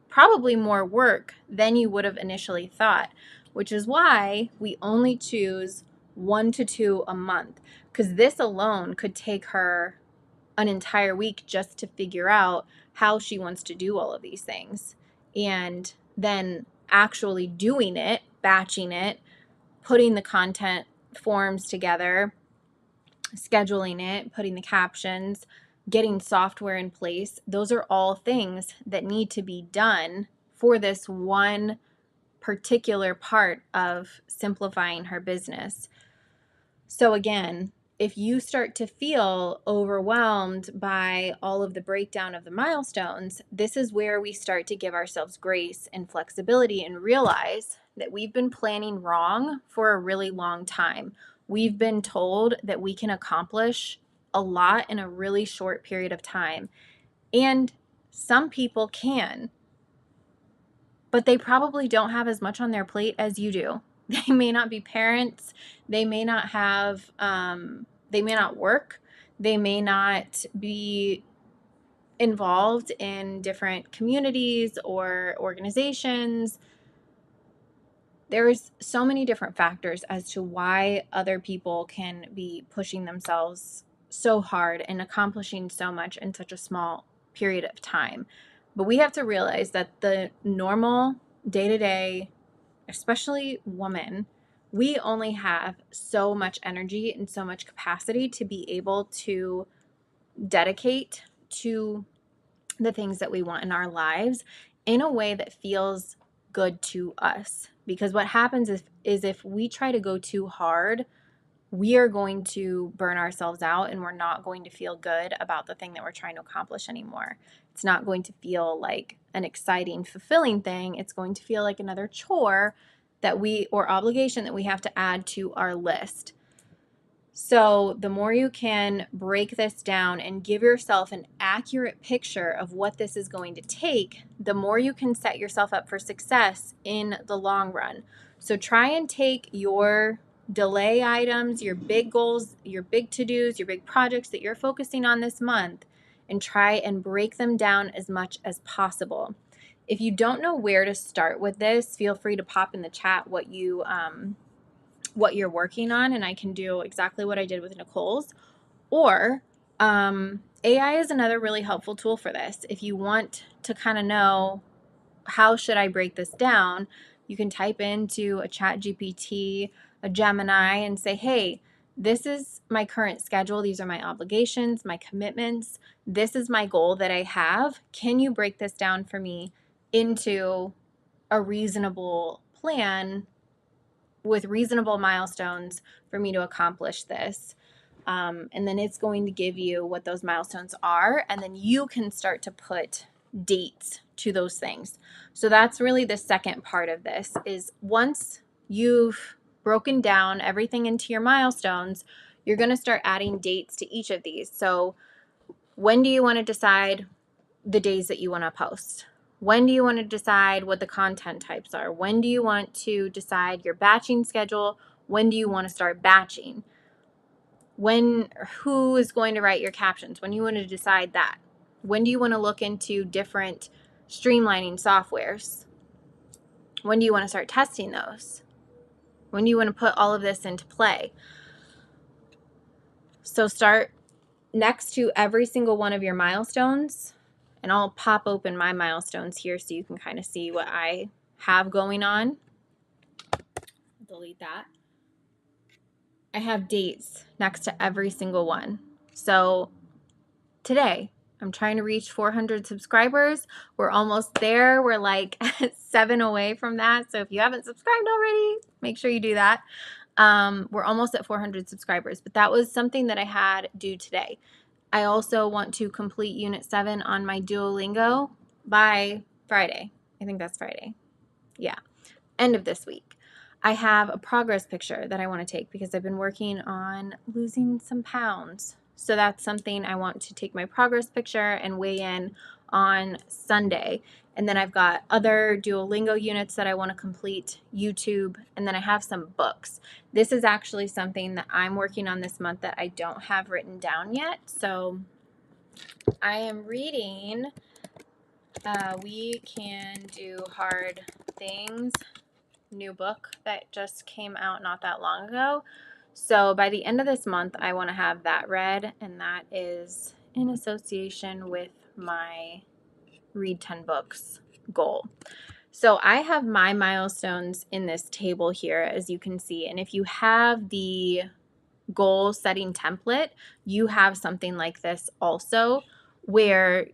probably more work than you would have initially thought, which is why we only choose 1 to 2 a month, because this alone could take her an entire week just to figure out how she wants to do all of these things. And then actually doing it, batching it, putting the content forms together, scheduling it, putting the captions, getting software in place. Those are all things that need to be done for this one particular part of simplifying her business. So again, if you start to feel overwhelmed by all of the breakdown of the milestones, this is where we start to give ourselves grace and flexibility and realize that we've been planning wrong for a really long time. We've been told that we can accomplish a lot in a really short period of time. And some people can, but they probably don't have as much on their plate as you do. They may not be parents. They may not have, they may not work. They may not be involved in different communities or organizations. There's so many different factors as to why other people can be pushing themselves so hard and accomplishing so much in such a small period of time. But we have to realize that the normal day-to-day, especially women, we only have so much energy and so much capacity to be able to dedicate to the things that we want in our lives in a way that feels good to us. Because what happens is if we try to go too hard we are going to burn ourselves out and we're not going to feel good about the thing that we're trying to accomplish anymore. It's not going to feel like an exciting, fulfilling thing. It's going to feel like another chore or obligation that we have to add to our list. So the more you can break this down and give yourself an accurate picture of what this is going to take, the more you can set yourself up for success in the long run. So try and take your delay items, your big goals, your big to-dos, your big projects that you're focusing on this month, and try and break them down as much as possible. If you don't know where to start with this, feel free to pop in the chat what you're working on, and I can do exactly what I did with Nicole's. Or AI is another really helpful tool for this. If you want to kind of know how should I break this down, you can type into a chat GPT, a Gemini, and say, hey, this is my current schedule. These are my obligations, my commitments. This is my goal that I have. Can you break this down for me into a reasonable plan with reasonable milestones for me to accomplish this? And then it's going to give you what those milestones are, and then you can start to put dates to those things. So that's really the second part of this, is once you've broken down everything into your milestones, you're going to start adding dates to each of these. So when do you want to decide the days that you want to post? When do you want to decide what the content types are? When do you want to decide your batching schedule? When do you want to start batching? Who is going to write your captions? When do you want to decide that? When do you want to look into different streamlining softwares? When do you want to start testing those? When do you want to put all of this into play? So start next to every single one of your milestones, and I'll pop open my milestones here so you can kind of see what I have going on. Delete that. I have dates next to every single one. So today, I'm trying to reach 400 subscribers. We're almost there. We're like 7 away from that. So if you haven't subscribed already, make sure you do that. We're almost at 400 subscribers, but that was something that I had due today. I also want to complete Unit 7 on my Duolingo by Friday. I think that's Friday. Yeah, end of this week. I have a progress picture that I want to take because I've been working on losing some pounds. So that's something I want to take my progress picture and weigh in on Sunday. And then I've got other Duolingo units that I want to complete, YouTube, and then I have some books. This is actually something that I'm working on this month that I don't have written down yet. So I am reading We Can Do Hard Things, new book that just came out not that long ago. So by the end of this month, I want to have that read, and that is in association with my read 10 books goal. So I have my milestones in this table here, as you can see. And if you have the goal setting template, you have something like this also, where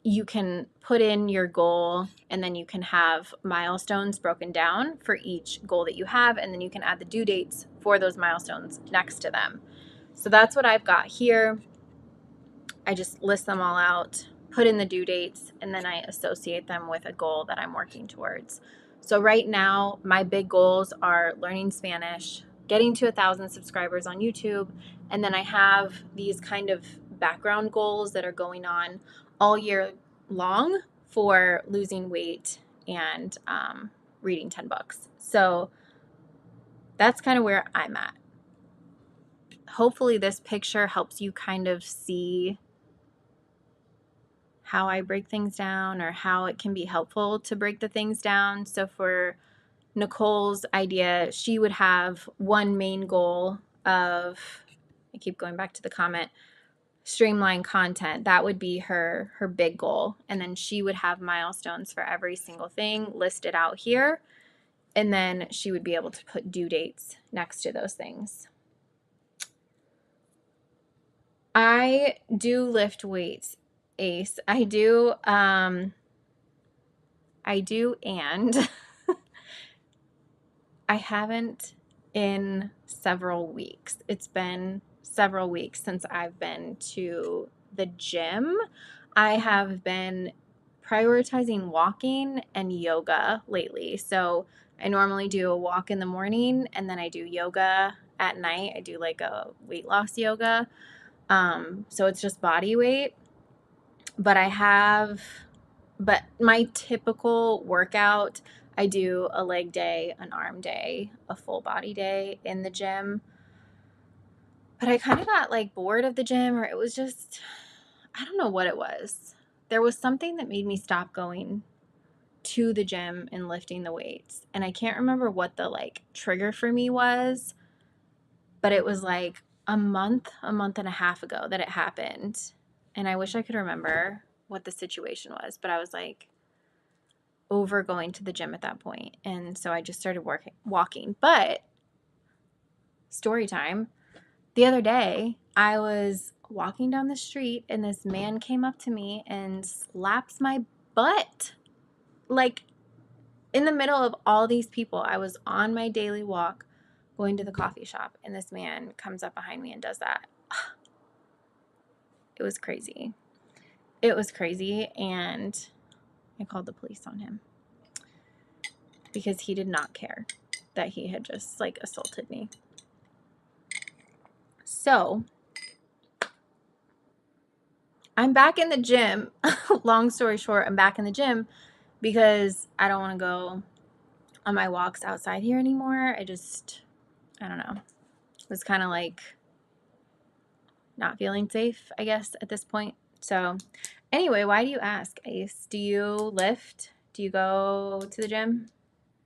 you can put in your goal and then you can have milestones broken down for each goal that you have, and then you can add the due dates for those milestones next to them. So that's what I've got here. I just list them all out, put in the due dates, and then I associate them with a goal that I'm working towards. So right now, my big goals are learning Spanish, getting to 1,000 subscribers on YouTube, and then I have these kind of background goals that are going on all year long for losing weight and reading 10 books. So that's kind of where I'm at. Hopefully this picture helps you kind of see how I break things down, or how it can be helpful to break the things down. So for Nicole's idea, she would have one main goal of, I keep going back to the comment, streamline content. That would be her big goal. And then she would have milestones for every single thing listed out here. And then she would be able to put due dates next to those things. I do lift weights, Ace. I do, and I haven't in several weeks. It's been several weeks since I've been to the gym. I have been prioritizing walking and yoga lately. So I normally do a walk in the morning and then I do yoga at night. I do like a weight loss yoga. So it's just body weight. But but my typical workout, I do a leg day, an arm day, a full body day in the gym. But I kind of got like bored of the gym, or it was just, I don't know what it was. There was something that made me stop going to the gym and lifting the weights. And I can't remember what the like trigger for me was, but it was like a month and a half ago that it happened. And I wish I could remember what the situation was, but I was like over going to the gym at that point. And so I just started walking. But story time, the other day I was walking down the street and this man came up to me and slaps my butt. Like in the middle of all these people, I was on my daily walk going to the coffee shop and this man comes up behind me and does that. It was crazy. It was crazy, and I called the police on him because he did not care that he had just like assaulted me. So I'm back in the gym. Long story short, I'm back in the gym because I don't want to go on my walks outside here anymore. I don't know. It was kind of like not feeling safe, I guess, at this point. So anyway, why do you ask, Ace? Do you lift? Do you go to the gym?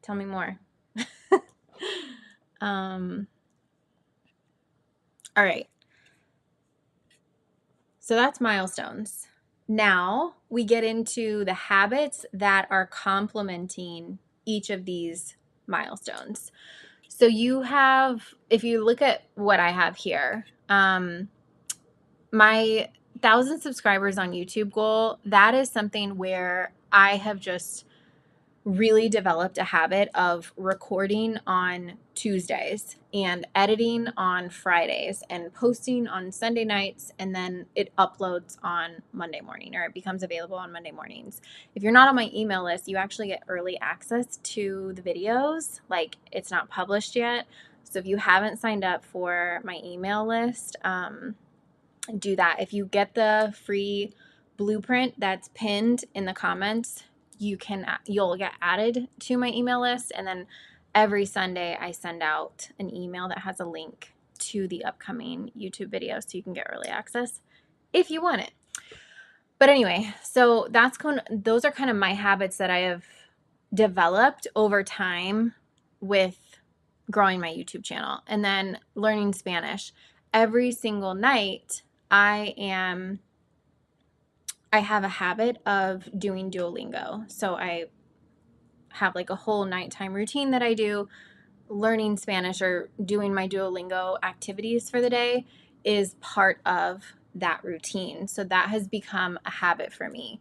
Tell me more. All right. So that's milestones. Now we get into the habits that are complementing each of these milestones. So you have, if you look at what I have here, my 1,000 subscribers on YouTube goal, that is something where I have just really developed a habit of recording on Tuesdays and editing on Fridays and posting on Sunday nights, and then it uploads on Monday morning, or it becomes available on Monday mornings. If you're not on my email list, you actually get early access to the videos. Like, it's not published yet. So if you haven't signed up for my email list, do that. If you get the free blueprint that's pinned in the comments, you'll get added to my email list, and then every Sunday I send out an email that has a link to the upcoming YouTube video, so you can get early access if you want it. But anyway, so those are kind of my habits that I have developed over time with growing my YouTube channel. And then learning Spanish. Every single night I have a habit of doing Duolingo. So I have like a whole nighttime routine that I do. Learning Spanish or doing my Duolingo activities for the day is part of that routine. So that has become a habit for me.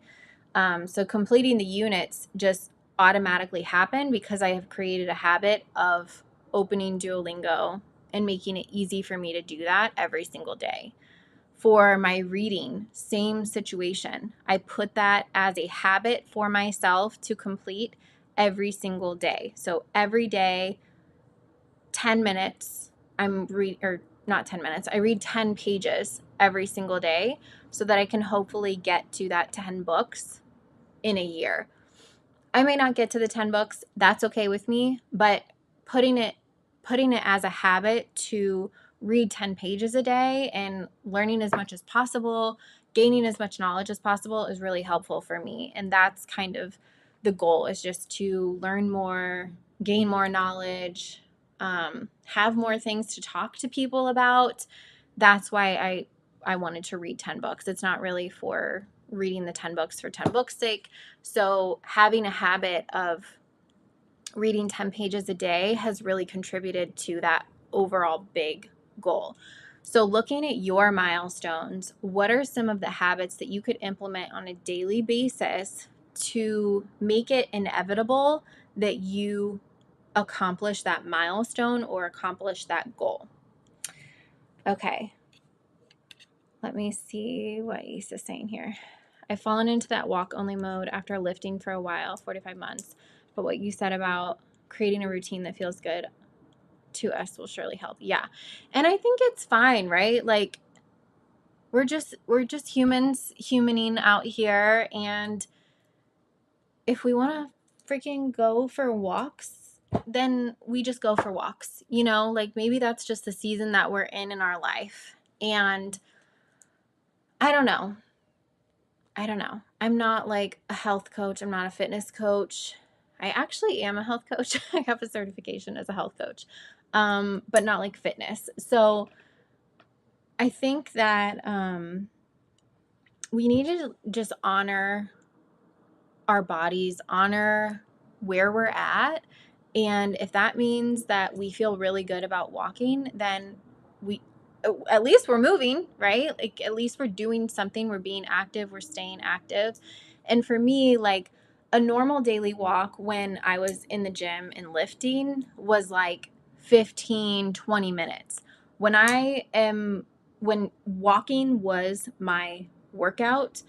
So completing the units just automatically happen because I have created a habit of opening Duolingo and making it easy for me to do that every single day. For my reading, same situation. I put that as a habit for myself to complete every single day. So every day, 10 minutes, not 10 minutes, I read 10 pages every single day so that I can hopefully get to that 10 books in a year. I may not get to the 10 books. That's okay with me, but putting it as a habit to read 10 pages a day and learning as much as possible, gaining as much knowledge as possible is really helpful for me. And that's kind of the goal, is just to learn more, gain more knowledge, have more things to talk to people about. That's why I wanted to read 10 books. It's not really for reading the 10 books for 10 books' sake. So having a habit of reading 10 pages a day has really contributed to that overall big goal. So looking at your milestones, what are some of the habits that you could implement on a daily basis to make it inevitable that you accomplish that milestone or accomplish that goal. Okay. Let me see what Ace is saying here. I've fallen into that walk only mode after lifting for a while, 45 months. But what you said about creating a routine that feels good to us will surely help. Yeah. And I think it's fine, right? Like we're just humans humaning out here, and if we want to freaking go for walks, then we just go for walks. You know, like maybe that's just the season that we're in our life. And I don't know. I'm not like a health coach. I'm not a fitness coach. I actually am a health coach. I have a certification as a health coach, but not like fitness. So I think that we need to just honor our bodies, honor where we're at. And if that means that we feel really good about walking, then we, at least we're moving, right? Like at least we're doing something, we're being active, we're staying active. And for me, like a normal daily walk when I was in the gym and lifting was like 15, 20 minutes. When walking was my workout,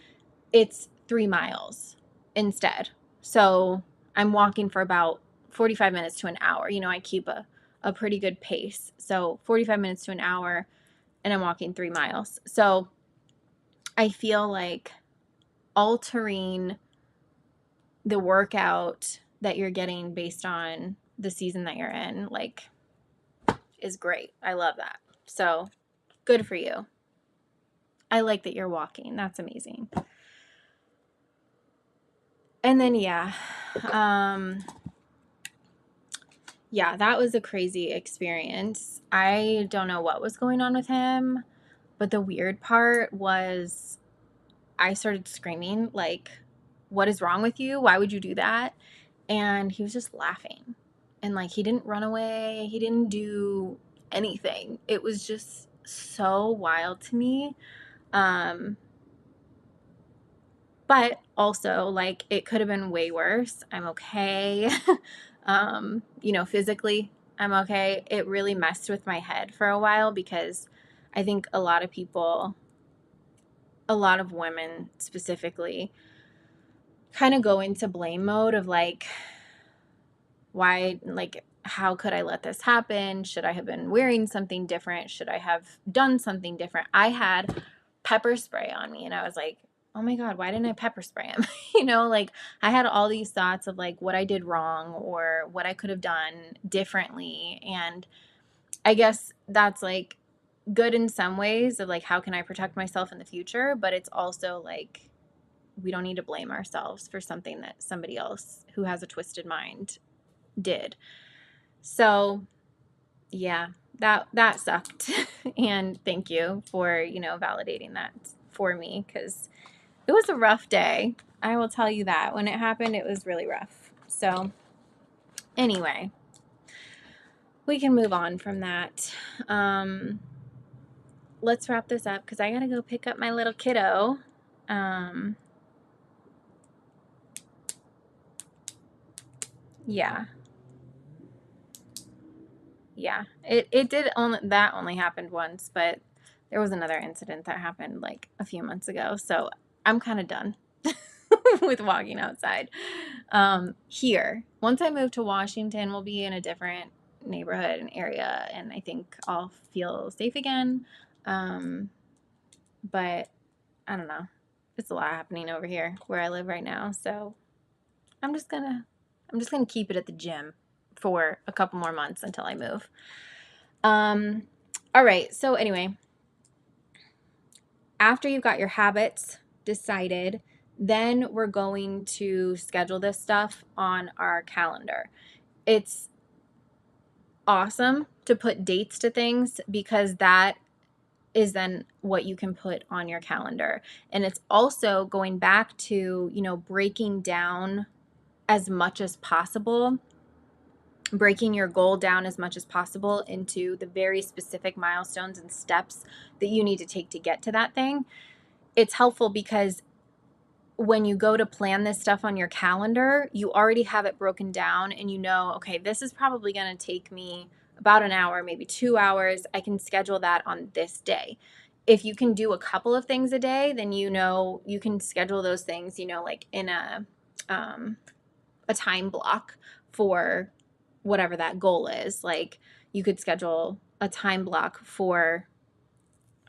it's 3 miles instead. So I'm walking for about 45 minutes to an hour. You know, I keep a pretty good pace. So 45 minutes to an hour, and I'm walking 3 miles. So I feel like altering the workout that you're getting based on the season that you're in, like, is great. I love that. So good for you. I like that you're walking. That's amazing. And then, yeah, that was a crazy experience. I don't know what was going on with him, but the weird part was I started screaming, like, what is wrong with you? Why would you do that? And he was just laughing. And, like, he didn't run away. He didn't do anything. It was just so wild to me. But also, like, it could have been way worse. I'm okay. Physically, I'm okay. It really messed with my head for a while because I think a lot of people, a lot of women specifically, kind of go into blame mode of like, why, like, how could I let this happen? Should I have been wearing something different? Should I have done something different? I had pepper spray on me and I was like, oh my God, why didn't I pepper spray him? Like I had all these thoughts of like what I did wrong or what I could have done differently. And I guess that's like good in some ways of like, how can I protect myself in the future? But it's also like, we don't need to blame ourselves for something that somebody else who has a twisted mind did. So yeah, that sucked. And thank you for, validating that for me, because it was a rough day. I will tell you that. When it happened, it was really rough. So anyway, we can move on from that. Let's wrap this up because I got to go pick up my little kiddo. Yeah. It did only happened once, but there was another incident that happened like a few months ago. So I'm kind of done with walking outside. Here, once I move to Washington, we'll be in a different neighborhood and area, and I think I'll feel safe again. But I don't know. It's a lot happening over here where I live right now. So I'm just gonna keep it at the gym for a couple more months until I move. All right. So anyway, after you've got your habits decided, then we're going to schedule this stuff on our calendar. It's awesome to put dates to things because that is then what you can put on your calendar. And it's also going back to, breaking down as much as possible, breaking your goal down as much as possible into the very specific milestones and steps that you need to take to get to that thing. It's helpful because when you go to plan this stuff on your calendar, you already have it broken down and you know, okay, this is probably going to take me about an hour, maybe 2 hours. I can schedule that on this day. If you can do a couple of things a day, then you know you can schedule those things, like in a time block for whatever that goal is. Like you could schedule a time block for,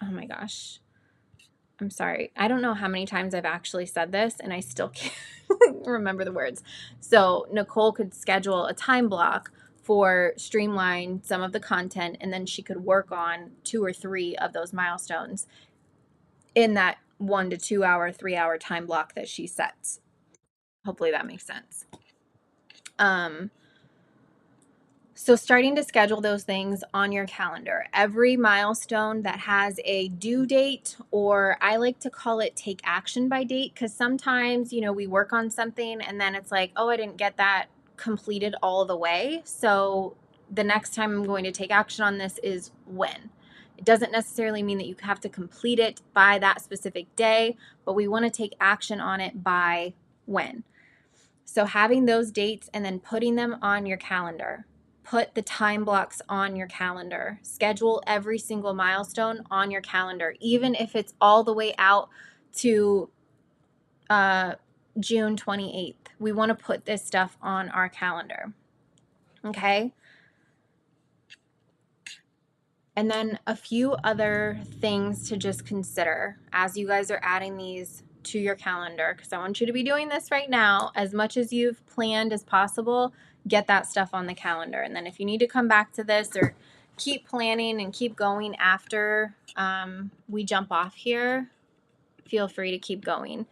oh my gosh, I'm sorry. I don't know how many times I've actually said this and I still can't remember the words. So Nicole could schedule a time block for streamline some of the content, and then she could work on 2 or 3 of those milestones in that 1 to 2 hour, 3 hour time block that she sets. Hopefully that makes sense. So starting to schedule those things on your calendar. Every milestone that has a due date, or I like to call it take action by date, because sometimes, we work on something and then it's like, oh, I didn't get that completed all the way. So the next time I'm going to take action on this is when. It doesn't necessarily mean that you have to complete it by that specific day, but we want to take action on it by when. So having those dates and then putting them on your calendar. Put the time blocks on your calendar. Schedule every single milestone on your calendar, even if it's all the way out to June 28th. We want to put this stuff on our calendar. Okay? And then a few other things to just consider as you guys are adding these to your calendar, because I want you to be doing this right now. As much as you've planned as possible, get that stuff on the calendar. And then if you need to come back to this or keep planning and keep going after we jump off here, feel free to keep going.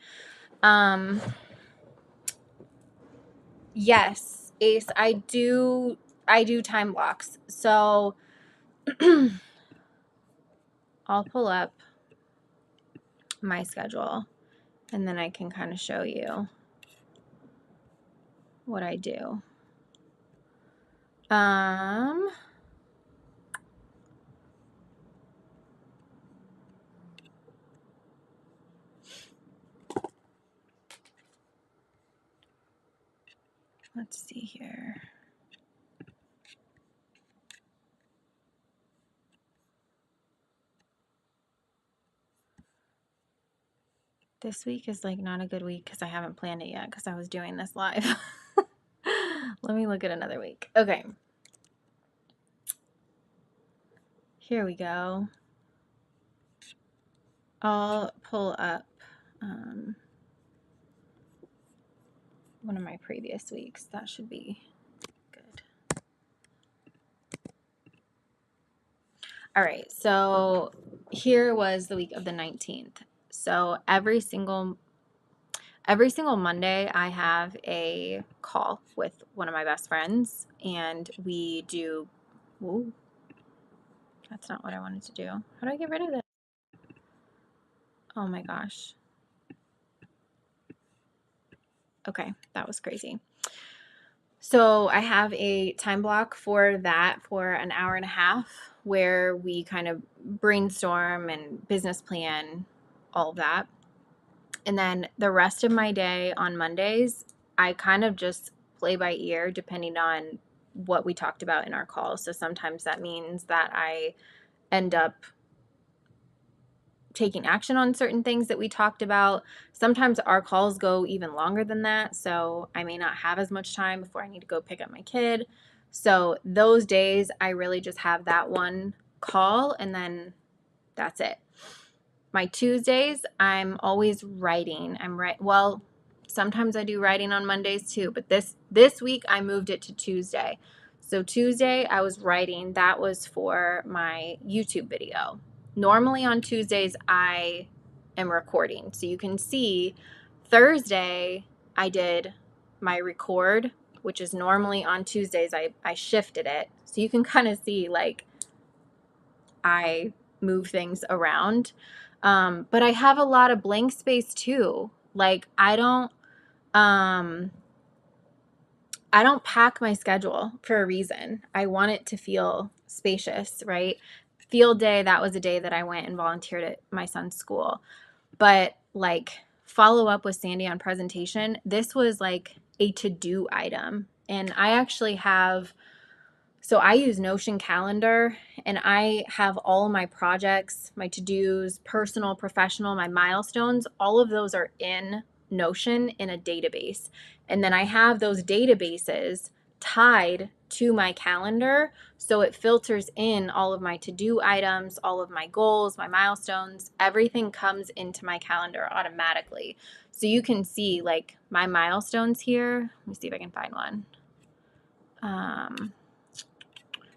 Yes, Ace, I do time blocks. So I'll pull up my schedule and then I can kind of show you what I do. Let's see here. This week is like not a good week because I haven't planned it yet because I was doing this live. Let me look at another week. Okay. Here we go. I'll pull up one of my previous weeks. That should be good. All right. So here was the week of the 19th. So every single Monday, I have a call with one of my best friends, and we do. Ooh, that's not what I wanted to do. How do I get rid of this? Oh my gosh. Okay, that was crazy. So I have a time block for that for an hour and a half where we kind of brainstorm and business plan, all of that. And then the rest of my day on Mondays, I kind of just play by ear depending on what we talked about in our call. So sometimes that means that I end up taking action on certain things that we talked about. Sometimes our calls go even longer than that, so I may not have as much time before I need to go pick up my kid. So those days I really just have that one call and then that's it. My Tuesdays, I'm always writing. Well, sometimes I do writing on Mondays too, but this week I moved it to Tuesday. So Tuesday I was writing. That was for my YouTube video. Normally on Tuesdays I am recording. So you can see Thursday I did my record, which is normally on Tuesdays. I shifted it. So you can kind of see like I move things around. But I have a lot of blank space too. Like I don't pack my schedule for a reason. I want it to feel spacious, right? Field day, that was a day that I went and volunteered at my son's school. But like follow up with Sandy on presentation, this was like a to-do item. And I actually have, so I use Notion Calendar, and I have all my projects, my to-dos, personal, professional, my milestones, all of those are in Notion in a database. And then I have those databases tied to my calendar, so it filters in all of my to-do items, all of my goals, my milestones, everything comes into my calendar automatically. So you can see like my milestones here. Let me see if I can find one.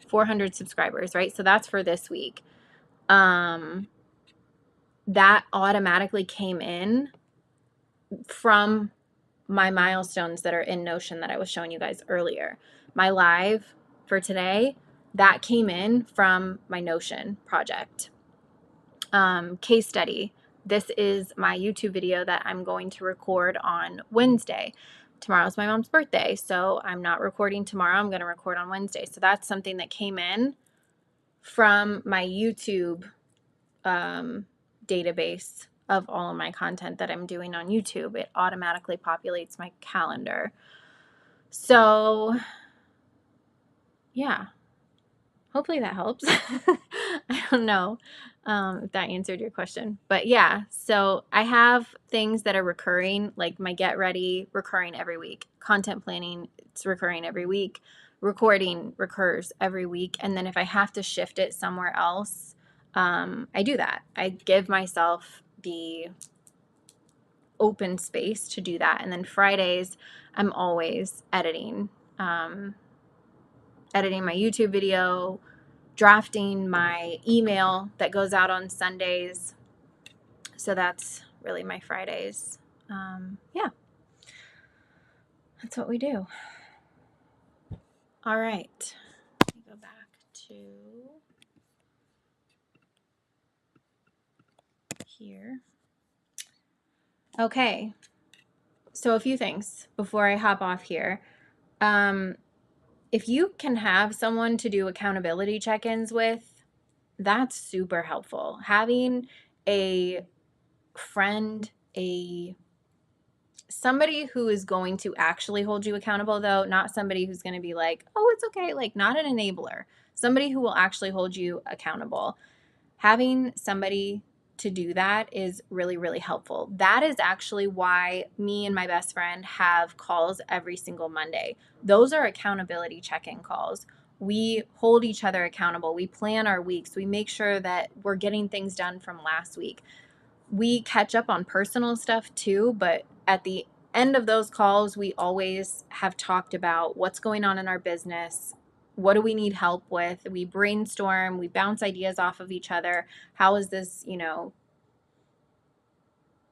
400 subscribers, right? So that's for this week. That automatically came in from my milestones that are in Notion that I was showing you guys earlier. My live for today, that came in from my Notion project. Case study. This is my YouTube video that I'm going to record on Wednesday. Tomorrow's my mom's birthday, so I'm not recording tomorrow. I'm going to record on Wednesday. So that's something that came in from my YouTube database of all of my content that I'm doing on YouTube. It automatically populates my calendar. So yeah, hopefully that helps. I don't know if that answered your question, but yeah, so I have things that are recurring, like my get ready recurring every week, content planning, it's recurring every week, recording recurs every week. And then if I have to shift it somewhere else, I do that. I give myself the open space to do that. And then Fridays, I'm always editing, editing my YouTube video, drafting my email that goes out on Sundays. So that's really my Fridays. Yeah, that's what we do. All right. Let me go back to here. Okay. So a few things before I hop off here. If you can have someone to do accountability check-ins with, that's super helpful. Having a friend, somebody who is going to actually hold you accountable, though, not somebody who's going to be like, oh, it's okay, like not an enabler, somebody who will actually hold you accountable. Having somebody to do that is really, really helpful. That is actually why me and my best friend have calls every single Monday. Those are accountability check-in calls. We hold each other accountable. We plan our weeks. We make sure that we're getting things done from last week. We catch up on personal stuff too, but at the end of those calls, we always have talked about what's going on in our business. What do we need help with? We brainstorm, we bounce ideas off of each other. How is this,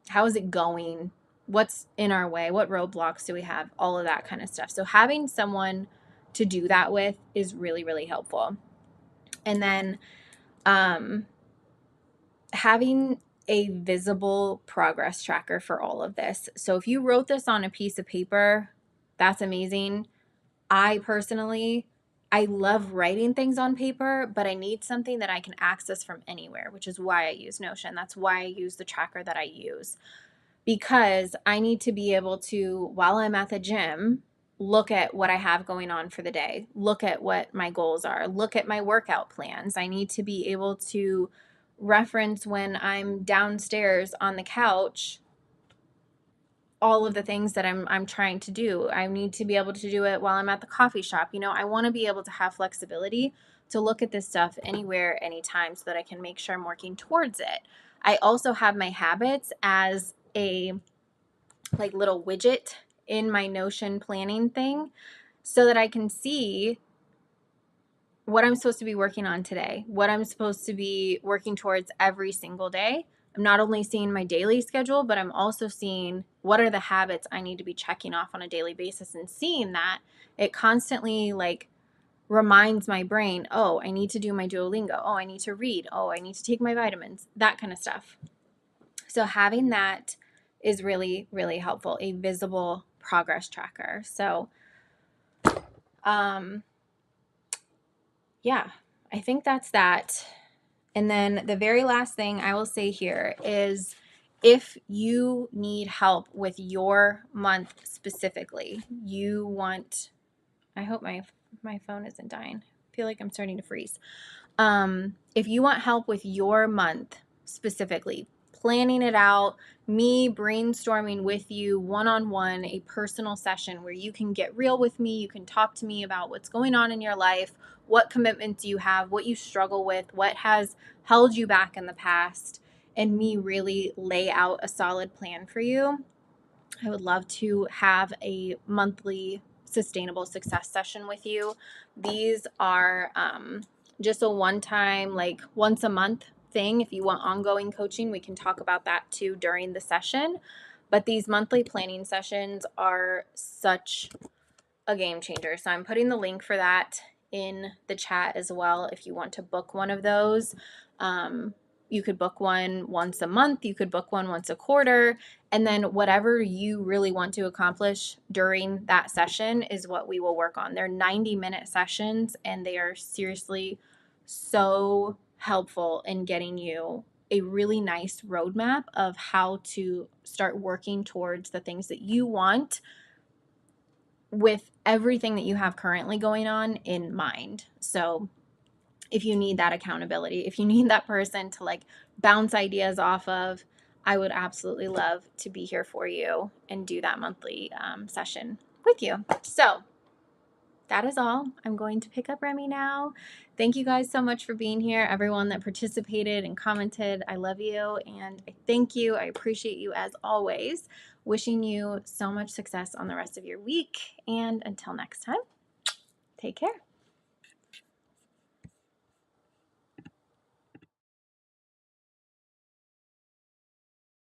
how is it going? What's in our way? What roadblocks do we have? All of that kind of stuff. So having someone to do that with is really, really helpful. And then having a visible progress tracker for all of this. So if you wrote this on a piece of paper, that's amazing. I personally, I love writing things on paper, but I need something that I can access from anywhere, which is why I use Notion. That's why I use the tracker that I use, because I need to be able to, while I'm at the gym, look at what I have going on for the day, look at what my goals are, look at my workout plans. I need to be able to reference when I'm downstairs on the couch all of the things that I'm trying to do. I need to be able to do it while I'm at the coffee shop. I want to be able to have flexibility to look at this stuff anywhere, anytime, so that I can make sure I'm working towards it. I also have my habits as a little widget in my Notion planning thing, so that I can see what I'm supposed to be working on today, what I'm supposed to be working towards every single day. I'm not only seeing my daily schedule, but I'm also seeing what are the habits I need to be checking off on a daily basis. And seeing that, it constantly reminds my brain, oh, I need to do my Duolingo. Oh, I need to read. Oh, I need to take my vitamins, that kind of stuff. So having that is really, really helpful, a visible progress tracker. So, yeah, I think that's that. And then the very last thing I will say here is, if you need help with your month specifically, I hope my phone isn't dying. I feel like I'm starting to freeze. If you want help with your month specifically, planning it out, me brainstorming with you one-on-one, a personal session where you can get real with me, you can talk to me about what's going on in your life, what commitments you have, what you struggle with, what has held you back in the past, and me really lay out a solid plan for you. I would love to have a monthly sustainable success session with you. These are just a one-time, like once a month thing. If you want ongoing coaching, we can talk about that too during the session. But these monthly planning sessions are such a game changer. So I'm putting the link for that in the chat as well if you want to book one of those. You could book one once a month, you could book one once a quarter, and then whatever you really want to accomplish during that session is what we will work on. They're 90-minute sessions, and they are seriously so helpful in getting you a really nice roadmap of how to start working towards the things that you want with everything that you have currently going on in mind. So if you need that accountability, if you need that person to like bounce ideas off of, I would absolutely love to be here for you and do that monthly session with you. So that is all. I'm going to pick up Remy now. Thank you guys so much for being here. Everyone that participated and commented, I love you and I thank you. I appreciate you as always. Wishing you so much success on the rest of your week. And until next time, take care.